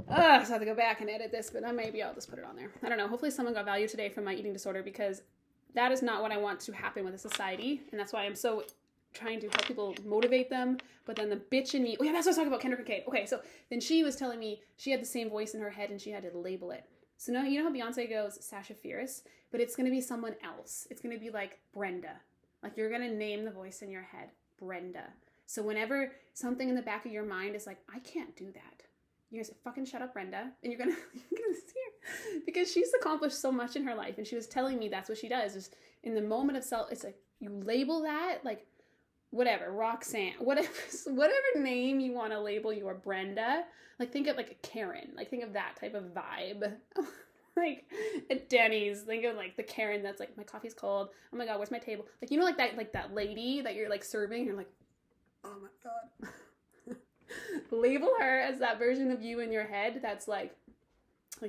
Speaker 1: So I have to go back and edit this, but maybe I'll just put it on there. I don't know. Hopefully someone got value today from my eating disorder because that is not what I want to happen with a society. And that's why I'm so trying to help people, motivate them. But then the bitch in me, oh yeah, that's what I was talking about, Kendrick and Kate. Okay, so then she was telling me she had the same voice in her head and she had to label it. So now, you know how Beyonce goes, Sasha Fierce? But it's going to be someone else. It's going to be like Brenda. Like you're going to name the voice in your head, Brenda. So whenever something in the back of your mind is like, I can't do that, you're going to say, fucking shut up, Brenda. And you're going to see her. Because she's accomplished so much in her life. And she was telling me that's what she does. Is in the moment of self, it's like, you label that, like, whatever, Roxanne, whatever name you want to label your Brenda. Like, think of, like, a Karen. Like, think of that type of vibe. Like, at Denny's, think of, like, the Karen that's like, my coffee's cold. Oh, my God, where's my table? Like, you know, like that lady that you're, like, serving. And you're like, oh, my God. Label her as that version of you in your head that's like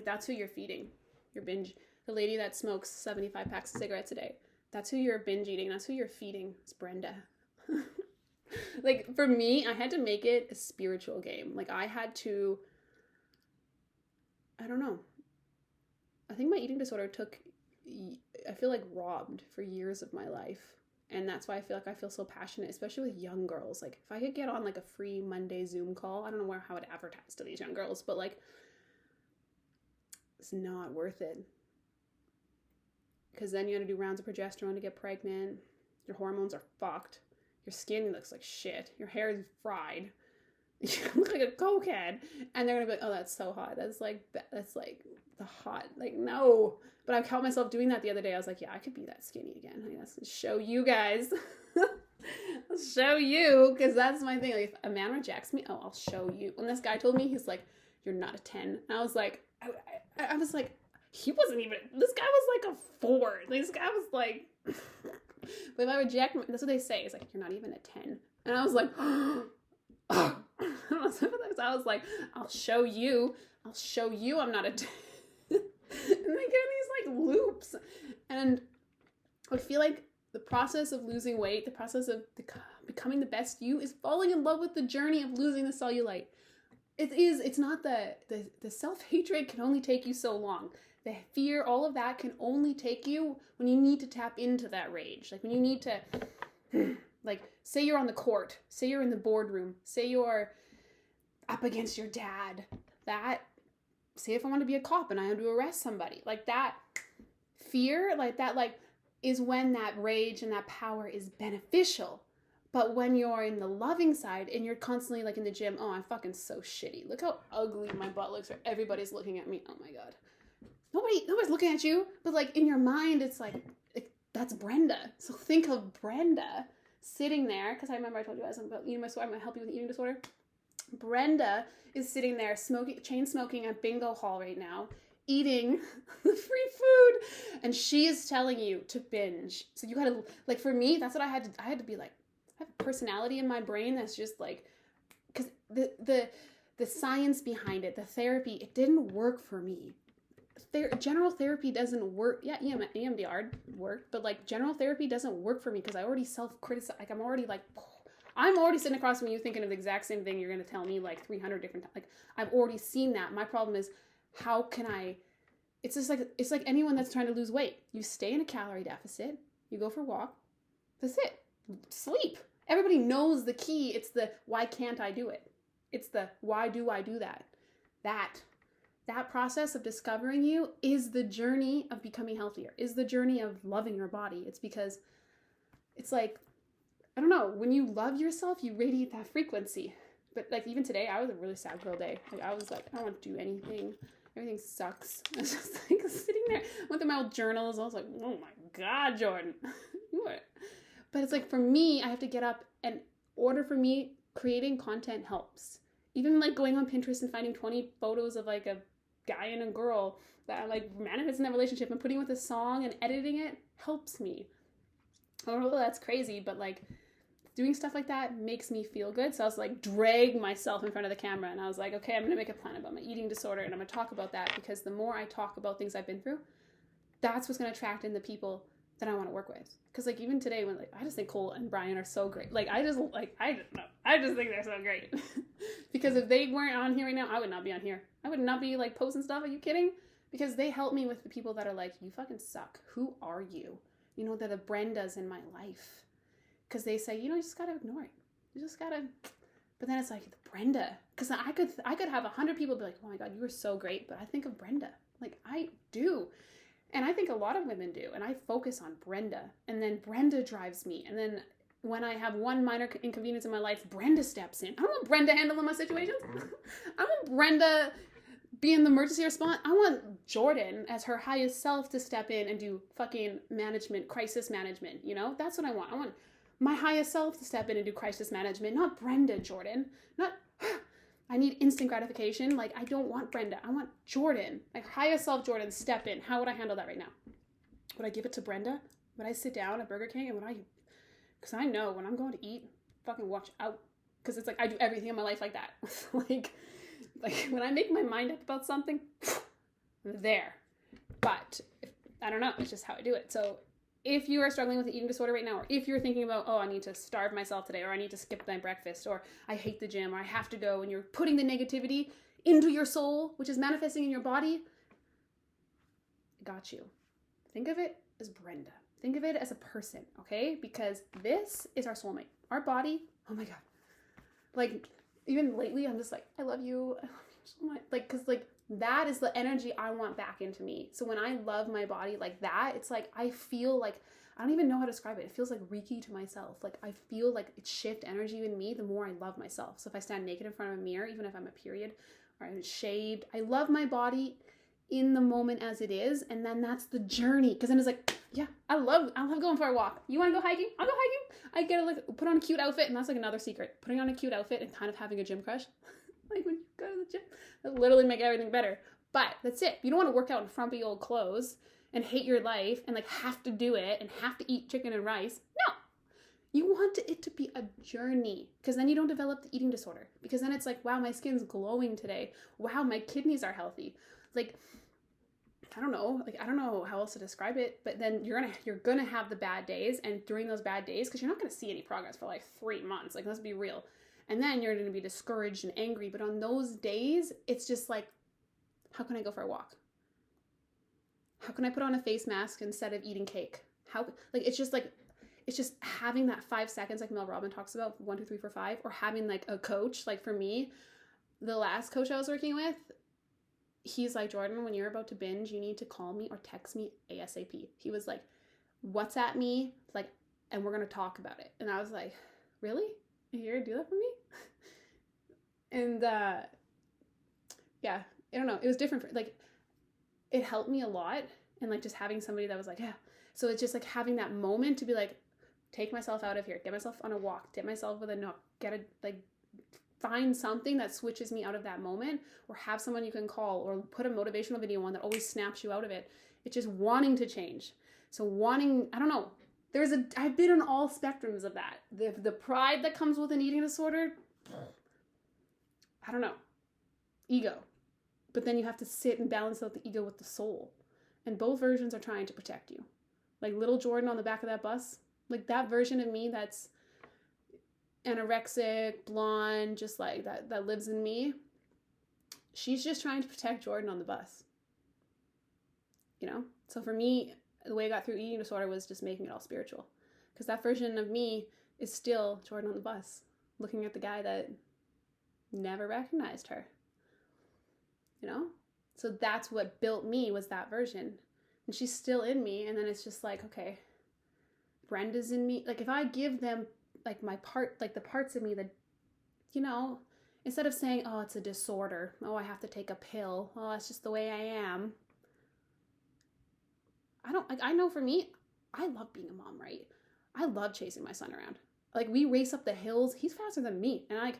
Speaker 1: that's who you're feeding. Your binge. The lady that smokes 75 packs of cigarettes a day. That's who you're binge eating. That's who you're feeding. It's Brenda. Like, for me, I had to make it a spiritual game. Like, I had to, I don't know. I think my eating disorder I feel like robbed for years of my life. And that's why I feel like I feel so passionate, especially with young girls. Like, if I could get on, like, a free Monday Zoom call, I don't know how I'd advertise to these young girls, but, like, it's not worth it. Because then you gotta do rounds of progesterone to get pregnant. Your hormones are fucked. Your skin looks like shit. Your hair is fried. You look like a cokehead. And they're gonna be like, oh, that's so hot. That's like the hot. Like, no. But I caught myself doing that the other day. I was like, yeah, I could be that skinny again. I guess show you guys. I'll show you, because that's my thing. Like, if a man rejects me, oh, I'll show you. When this guy told me, he's like, you're not a 10. And I was like, I was like, he wasn't even, this guy was like a 4. This guy was like, but if I reject, that's what they say. It's like, you're not even a 10. And I was like, I was like, I'll show you I'm not a 10. And they get in these like loops. And I feel like the process of losing weight, the process of becoming the best you, is falling in love with the journey of losing the cellulite. It's not the self-hatred can only take you so long. The fear, all of that can only take you when you need to tap into that rage. Like when you need to, like, say you're on the court, say you're in the boardroom, say you're up against your dad. Say if I want to be a cop and I want to arrest somebody. Like that fear, like that, like, is when that rage and that power is beneficial. But when you're in the loving side and you're constantly like in the gym, oh, I'm fucking so shitty. Look how ugly my butt looks, or everybody's looking at me. Oh my God. Nobody's looking at you. But like in your mind, it's like, that's Brenda. So think of Brenda sitting there. Because I remember I told you guys about eating disorder. I'm going to help you with eating disorder. Brenda is sitting there chain smoking at bingo hall right now, eating the free food. And she is telling you to binge. So you gotta, like, for me, that's what I had to be like, I have a personality in my brain that's just like, because the science behind it, the therapy, it didn't work for me. General therapy doesn't work. Yeah, EMDR worked, but like general therapy doesn't work for me because I already self-criticize. Like I'm already sitting across from you thinking of the exact same thing you're going to tell me like 300 different times. Like I've already seen that. My problem is, how can I, it's just like, it's like anyone that's trying to lose weight. You stay in a calorie deficit, you go for a walk, that's it. Sleep. Everybody knows the key. It's the, why can't I do it? It's the, why do I do that? That process of discovering you is the journey of becoming healthier, is the journey of loving your body. It's because it's like, I don't know, when you love yourself, you radiate that frequency. But like even today, I was a really sad girl day. Like I was like, I don't want to do anything. Everything sucks. I was just like sitting there, went through my old journals. I was like, oh my God, Jordan. But it's like, for me, I have to get up, and order for me, creating content helps. Even like going on Pinterest and finding 20 photos of like a guy and a girl that are like manifesting that relationship and putting with a song and editing it helps me. I don't know if that's crazy, but like doing stuff like that makes me feel good. So I was like, drag myself in front of the camera, and I was like, okay, I'm going to make a plan about my eating disorder, and I'm going to talk about that, because the more I talk about things I've been through, that's what's going to attract in the people that I want to work with. Because like even today, when like I just think Cole and Brian are so great. Like I don't know, I just think they're so great. Because if they weren't on here right now, I would not be on here. I would not be like posting stuff. Are you kidding? Because they help me with the people that are like, you fucking suck. Who are you? You know, they're the Brendas in my life. Because they say, you know, you just gotta ignore it. You just gotta. But then it's like Brenda. Because I could have 100 people be like, oh my God, you were so great. But I think of Brenda. Like I do. And I think a lot of women do. And I focus on Brenda. And then Brenda drives me. And then when I have one minor inconvenience in my life, Brenda steps in. I don't want Brenda handling my situations. I want Brenda be in the emergency response. I want Jordan as her highest self to step in and do fucking management, crisis management. You know, that's what I want. I want my highest self to step in and do crisis management, not Brenda Jordan. Not, I need instant gratification. Like, I don't want Brenda. I want Jordan. Like, highest self Jordan, step in. How would I handle that right now? Would I give it to Brenda? Would I sit down at Burger King and because I know when I'm going to eat, fucking watch out. Because it's like, I do everything in my life like that. like when I make my mind up about something, there. But I don't know. It's just how I do it. So if you are struggling with an eating disorder right now, or if you're thinking about, oh, I need to starve myself today, or I need to skip my breakfast, or I hate the gym, or I have to go, and you're putting the negativity into your soul, which is manifesting in your body, I got you. Think of it as Brenda. Think of it as a person, okay? Because this is our soulmate. Our body, oh my God. Like, even lately, I'm just like, I love you. I love you so much. Like, because, like, that is the energy I want back into me. So when I love my body like that, it's like, I feel like, I don't even know how to describe it. It feels like Reiki to myself. Like, I feel like it shift energy in me the more I love myself. So if I stand naked in front of a mirror, even if I'm a period or I'm shaved, I love my body in the moment as it is. And then that's the journey. Because then it's like, yeah, I love going for a walk. You want to go hiking? I'll go hiking. I get to like put on a cute outfit. And that's like another secret. Putting on a cute outfit and kind of having a gym crush. Like when you go to the gym, that'll literally make everything better. But that's it. You don't want to work out in frumpy old clothes and hate your life and like have to do it and have to eat chicken and rice. No. You want it to be a journey, because then you don't develop the eating disorder. Because then it's like, wow, my skin's glowing today. Wow, my kidneys are healthy. Like, I don't know how else to describe it, but then you're gonna have the bad days, and during those bad days, because you're not gonna see any progress for like 3 months, like, let's be real. And then you're gonna be discouraged and angry, but on those days, it's just like, how can I go for a walk? How can I put on a face mask instead of eating cake? It's just having that 5 seconds, like Mel Robbins talks about, 1, 2, 3, 4, 5, or having like a coach. Like for me, the last coach I was working with, he's like, Jordan, when you're about to binge, you need to call me or text me ASAP. He was like, WhatsApp me, like, and we're going to talk about it. And I was like, really? You're going to do that for me? And, yeah, I don't know. It was different. It helped me a lot. And like just having somebody that was like, yeah. So it's just like having that moment to be like, take myself out of here, get myself on a walk, get myself with a nook, find something that switches me out of that moment, or have someone you can call, or put a motivational video on that always snaps you out of it. It's just wanting to change. So I don't know. I've been on all spectrums of that. The pride that comes with an eating disorder, I don't know. Ego. But then you have to sit and balance out the ego with the soul. And both versions are trying to protect you. Like little Jordan on the back of that bus, like that version of me that's anorexic, blonde, just like that lives in me, she's just trying to protect Jordan on the bus. You know? So for me, the way I got through eating disorder was just making it all spiritual. Because that version of me is still Jordan on the bus, looking at the guy that never recognized her. You know? So that's what built me, was that version. And she's still in me. And then it's just like, okay, Brenda's in me. Like if I give them like my part, like the parts of me that, you know, instead of saying, oh, it's a disorder. Oh, I have to take a pill. Oh, that's just the way I am. I know for me, I love being a mom, right? I love chasing my son around. Like we race up the hills. He's faster than me. And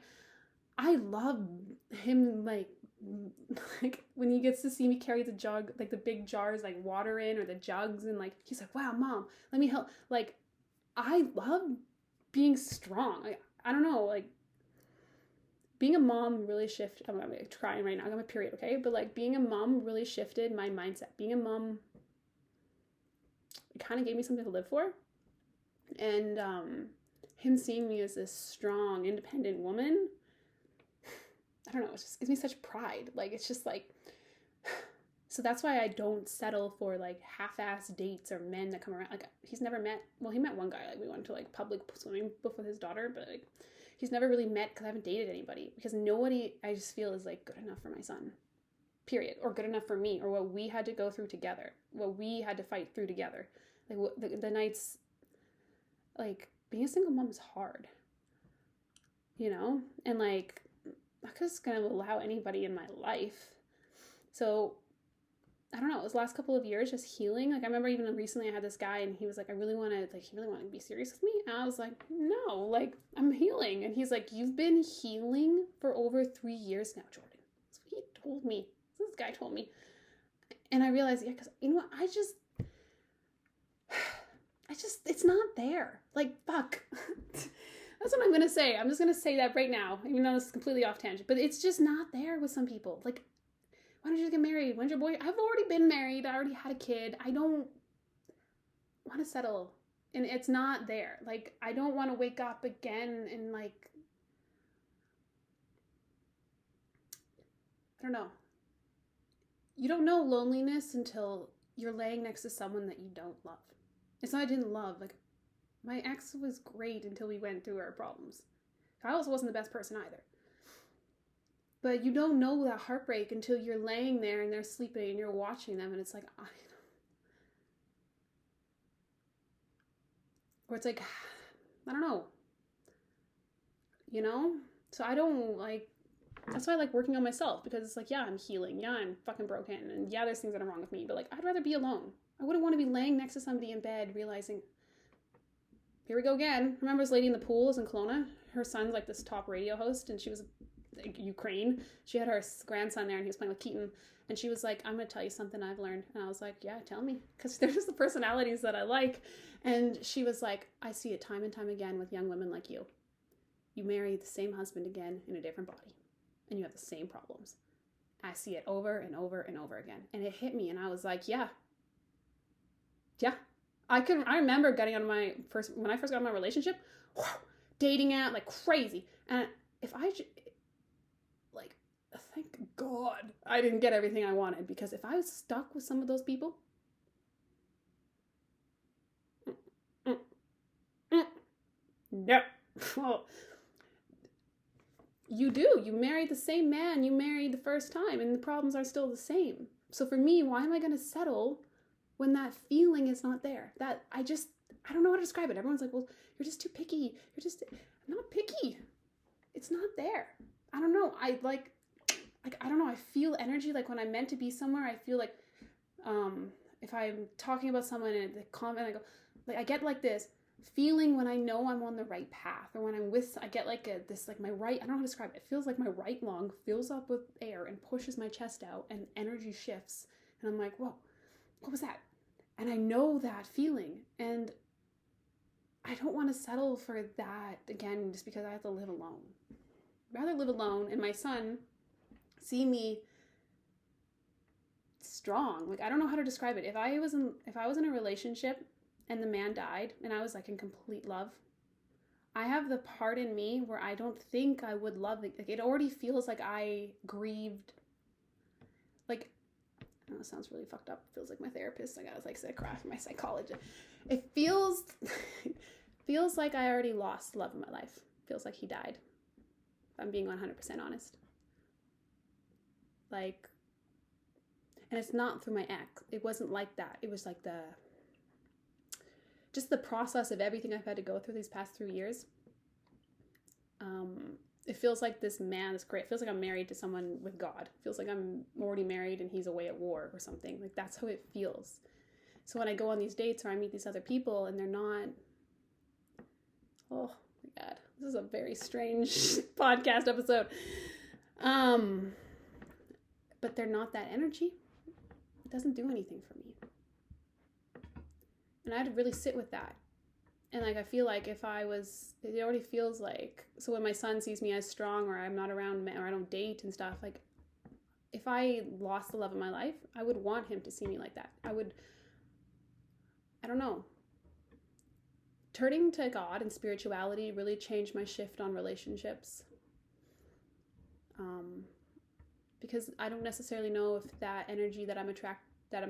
Speaker 1: I love him, like when he gets to see me carry the jug, like the big jars, like water in, or the jugs. And like, he's like, wow, Mom, let me help. Like, I love being strong. Like, I don't know, like, being a mom really shifted. I'm crying right now. I'm on my period, okay? But like being a mom really shifted my mindset. Being a mom, it kind of gave me something to live for. And him seeing me as this strong, independent woman, I don't know, it just gives me such pride. Like, it's just like, so that's why I don't settle for like half-ass dates or men that come around. Like, he met one guy. Like, we went to like public swimming with his daughter, but like, he's never really met, because I haven't dated anybody, because nobody, I just feel, is like good enough for my son, period, or good enough for me, or what we had to go through together, what we had to fight through together. Like the nights, like being a single mom is hard, you know, and like I'm not just gonna allow anybody in my life. So I don't know, it was the last couple of years just healing. Like, I remember even recently I had this guy, and he was like, he really wanted to be serious with me. And I was like, no, like, I'm healing. And he's like, you've been healing for over 3 years now, Jordan. That's what he told me. This guy told me. And I realized, yeah, because, you know what, I just, it's not there. Like, fuck. That's what I'm going to say. I'm just going to say that right now, even though it's completely off tangent. But it's just not there with some people. Like, why don't you get married? When's your boy? I've already been married. I already had a kid. I don't want to settle. And it's not there. Like, I don't want to wake up again and like, I don't know. You don't know loneliness until you're laying next to someone that you don't love. It's not I didn't love. Like, my ex was great until we went through our problems. I also wasn't the best person either. But you don't know that heartbreak until you're laying there and they're sleeping and you're watching them, and it's like, or it's like, I don't know, you know? So I don't like, that's why I like working on myself, because it's like, yeah, I'm healing. Yeah, I'm fucking broken. And yeah, there's things that are wrong with me, but like, I'd rather be alone. I wouldn't want to be laying next to somebody in bed realizing, here we go again. Remember this lady in the pools in Kelowna? Her son's like this top radio host, and she was like Ukraine. She had her grandson there, and he was playing with Keaton, and she was like, I'm going to tell you something I've learned. And I was like, yeah, tell me, because they're just the personalities that I like. And she was like, I see it time and time again with young women like you. You marry the same husband again in a different body, and you have the same problems. I see it over and over and over again. And it hit me, and I was like, yeah. I remember when I first got out of my relationship, dating out like crazy. And thank God I didn't get everything I wanted, because if I was stuck with some of those people, no. Well, you married the same man you married the first time, and the problems are still the same. So for me, why am I going to settle when that feeling is not there? That I don't know how to describe it. Everyone's like, well, you're just too picky. I'm not picky. It's not there. I don't know. I don't know. I feel energy. Like, when I'm meant to be somewhere, I feel like, if I'm talking about someone and they comment, I go, like, I get like this feeling when I know I'm on the right path, or when I'm with, I get like my right, I don't know how to describe it. It feels like my right lung fills up with air and pushes my chest out, and energy shifts. And I'm like, whoa, what was that? And I know that feeling, and I don't want to settle for that again just because I have to live alone. I'd rather live alone and my son see me strong. Like, I don't know how to describe it. If I was in a relationship and the man died and I was like in complete love, I have the part in me where I don't think I would love it. Like, it already feels like I grieved. Like, I know it sounds really fucked up. It feels like my therapist. I gotta like say cry for my psychologist. It feels like I already lost love in my life. It feels like he died. If I'm being 100% honest. Like, and it's not through my ex. It wasn't like that. It was like just the process of everything I've had to go through these past 3 years. It feels like this man is great. It feels like I'm married to someone with God. It feels like I'm already married and he's away at war or something. Like, that's how it feels. So when I go on these dates or I meet these other people and they're not, oh my God, this is a very strange podcast episode. But they're not that energy. It doesn't do anything for me. And I had to really sit with that. And like, I feel like it already feels like, so when my son sees me as strong, or I'm not around men, or I don't date and stuff, like if I lost the love of my life, I would want him to see me like that. I don't know. Turning to God and spirituality really changed my shift on relationships. Because I don't necessarily know if that energy that I'm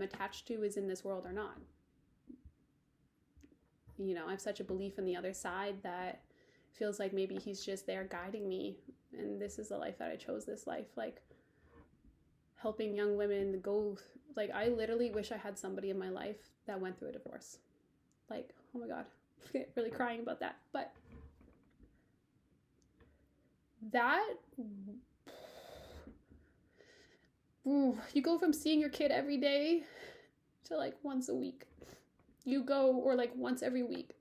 Speaker 1: attached to is in this world or not. You know, I have such a belief in the other side that feels like maybe he's just there guiding me, and this is the life that I chose, this life, like helping young women go, like I literally wish I had somebody in my life that went through a divorce. Like, oh my God, I get really crying about that. But that, you go from seeing your kid every day to like once a week. You go, or like once every week.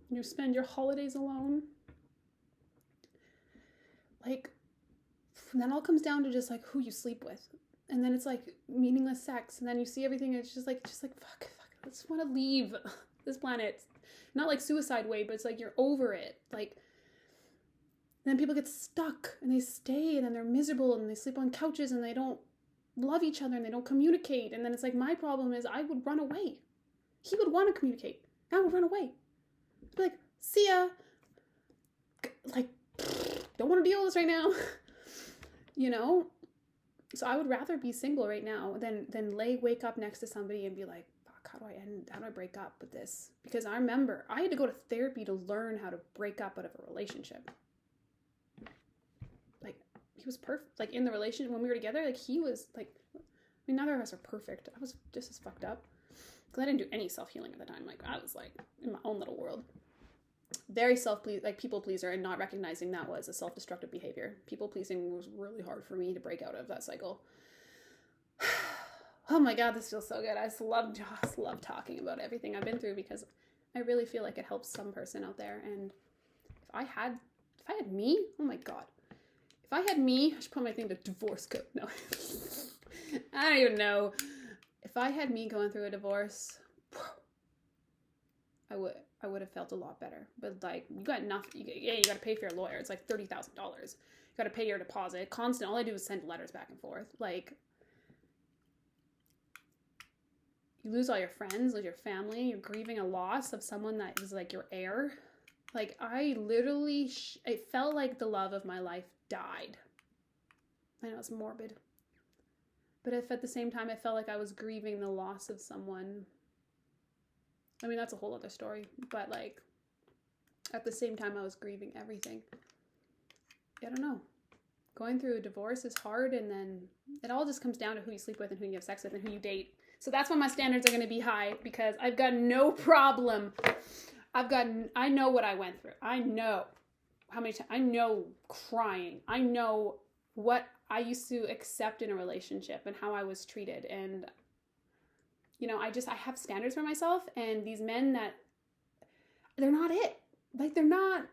Speaker 1: You spend your holidays alone. Like, then all comes down to just like who you sleep with. And then it's like meaningless sex. And then you see everything, and it's just like, fuck, I just want to leave this planet. Not like suicide way, but it's like you're over it. Like, then people get stuck and they stay, and then they're miserable, and they sleep on couches, and they don't love each other, and they don't communicate. And then it's like, my problem is I would run away. He would want to communicate. I would run away. I'd be like, see ya. Like, don't want to deal with this right now. You know? So I would rather be single right now than wake up next to somebody and be like, fuck, how do I break up with this? Because I remember I had to go to therapy to learn how to break up out of a relationship. Like, he was perfect. Like, in the relationship, when we were together, like, he was like, I mean, neither of us are perfect. I was just as fucked up. Because I didn't do any self-healing at the time. Like, I was like in my own little world. Very people pleaser, and not recognizing that was a self-destructive behavior. People pleasing was really hard for me to break out of that cycle. Oh my God, this feels so good. I just love talking about everything I've been through, because I really feel like it helps some person out there. And if I had me, oh my God, if I had me, I should put my thing to divorce code. No, I don't even know. If I had me going through a divorce, I would have felt a lot better. But like, you got nothing. You got to pay for your lawyer. It's like $30,000. You got to pay your deposit. Constant. All I do is send letters back and forth. Like, you lose all your friends, lose your family. You're grieving a loss of someone that is like your heir. Like, I literally, it felt like the love of my life died. I know it's morbid. But if at the same time, I felt like I was grieving the loss of someone. I mean, that's a whole other story. But like, at the same time, I was grieving everything. I don't know. Going through a divorce is hard, and then it all just comes down to who you sleep with and who you have sex with and who you date. So that's why my standards are going to be high, because I've got no problem. I know what I went through. I know how many times, I know crying. I know what I used to accept in a relationship and how I was treated. And, you know, I have standards for myself, and these men they're not it. Like, they're not,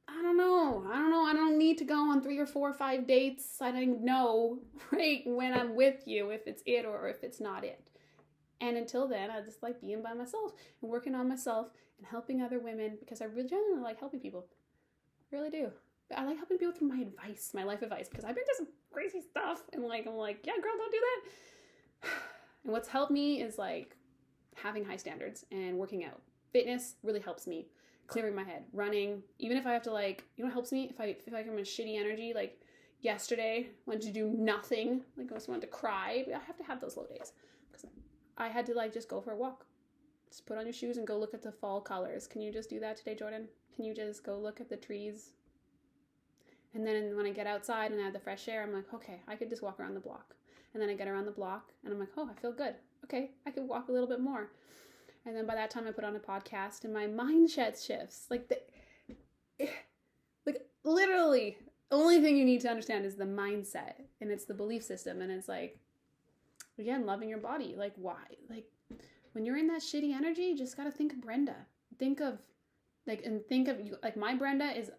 Speaker 1: I don't know. I don't need to go on 3 or 4 or 5 dates. I don't know, right, when I'm with you, if it's it or if it's not it. And until then, I just like being by myself and working on myself and helping other women, because I really genuinely like helping people. I really do. But I like helping people through my advice, my life advice, because I've been through some crazy stuff, and like, I'm like, yeah, girl, don't do that. And what's helped me is like having high standards and working out. Fitness really helps me. Clearing my head, running, even if I have to, like, you know what helps me? If I'm in shitty energy, like yesterday, wanted to do nothing, like I just wanted to cry. I have to have those low days, because I had to like just go for a walk. Just put on your shoes and go look at the fall colors. Can you just do that today, Jordan? Can you just go look at the trees? And then when I get outside and I have the fresh air, I'm like, okay, I could just walk around the block. And then I get around the block and I'm like, oh, I feel good. Okay, I could walk a little bit more. And then by that time I put on a podcast and my mindset shifts. Like, literally, the only thing you need to understand is the mindset, and it's the belief system. And it's like, again, loving your body. Like, why? Like, when you're in that shitty energy, you just got to think of Brenda. Think of you. Like, my Brenda is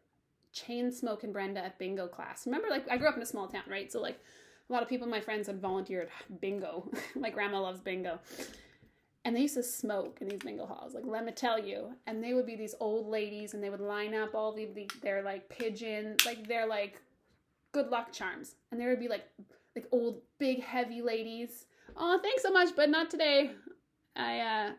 Speaker 1: chain smoking Brenda at bingo class. Remember, like, I grew up in a small town, right? So like, a lot of people, my friends, had volunteered bingo. My grandma loves bingo. And they used to smoke in these mingle halls, like, let me tell you. And they would be these old ladies, and they would line up all their, like, pigeon, like, their, like, good luck charms. And there would be, like old, big, heavy ladies. Oh, thanks so much, but not today. I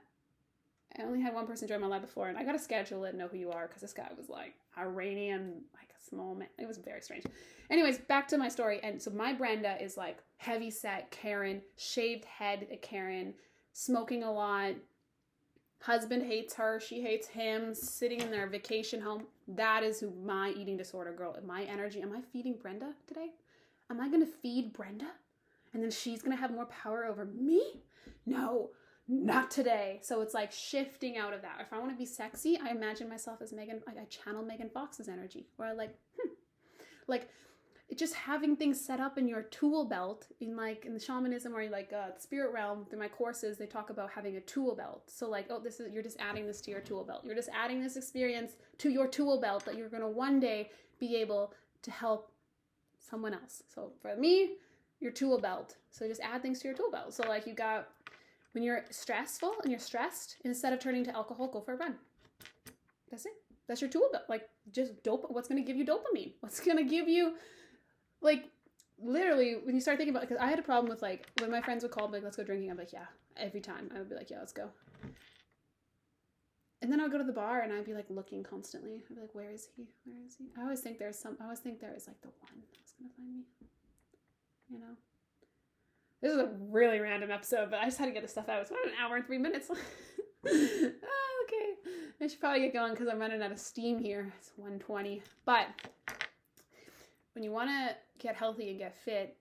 Speaker 1: only had one person join my live before, and I got to schedule it and know who you are, because this guy was, like, Iranian, like, a small man. It was very strange. Anyways, back to my story. And so my Brenda is, like, heavy-set Karen, shaved head Karen, smoking a lot, husband hates her, she hates him, sitting in their vacation home. That is who my eating disorder girl, my energy. Am I feeding Brenda today? Am I going to feed Brenda? And then she's going to have more power over me? No, not today. So it's like shifting out of that. If I want to be sexy, I imagine myself as Megan, I channel Megan Fox's energy. Or I like just having things set up in your tool belt, in the shamanism, or like the spirit realm. Through my courses, they talk about having a tool belt. So like, oh, you're just adding this to your tool belt. You're just adding this experience to your tool belt that you're going to one day be able to help someone else. So for me, your tool belt. So just add things to your tool belt. So like when you're stressful and you're stressed, instead of turning to alcohol, go for a run. That's it. That's your tool belt. Like, just what's going to give you dopamine? What's going to give you, like, literally, when you start thinking about, because I had a problem with, like, when my friends would call me, like, let's go drinking, I'm like, yeah, every time. I would be like, yeah, let's go. And then I would go to the bar, and I'd be, like, looking constantly. I'd be like, where is he? Where is he? I always think there is, like, the one that's going to find me. You know? This is a really random episode, but I just had to get this stuff out. It's about an hour and 3 minutes. Okay. I should probably get going because I'm running out of steam here. It's 1:20. But when you want to get healthy and get fit,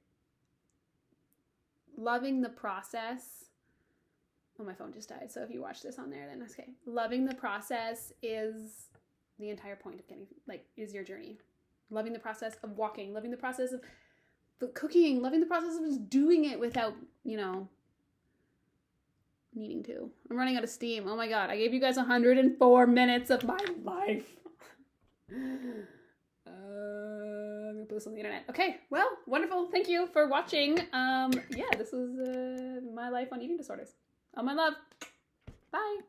Speaker 1: loving the process. Oh, my phone just died. So if you watch this on there, then that's okay. Loving the process is the entire point of getting, like, is your journey. Loving the process of walking, loving the process of the cooking, loving the process of just doing it without, needing to. I'm running out of steam. Oh my God. I gave you guys 104 minutes of my life. I'm gonna put this on the internet. Okay. Well, wonderful. Thank you for watching. Yeah, this was my life on eating disorders. All my love. Bye.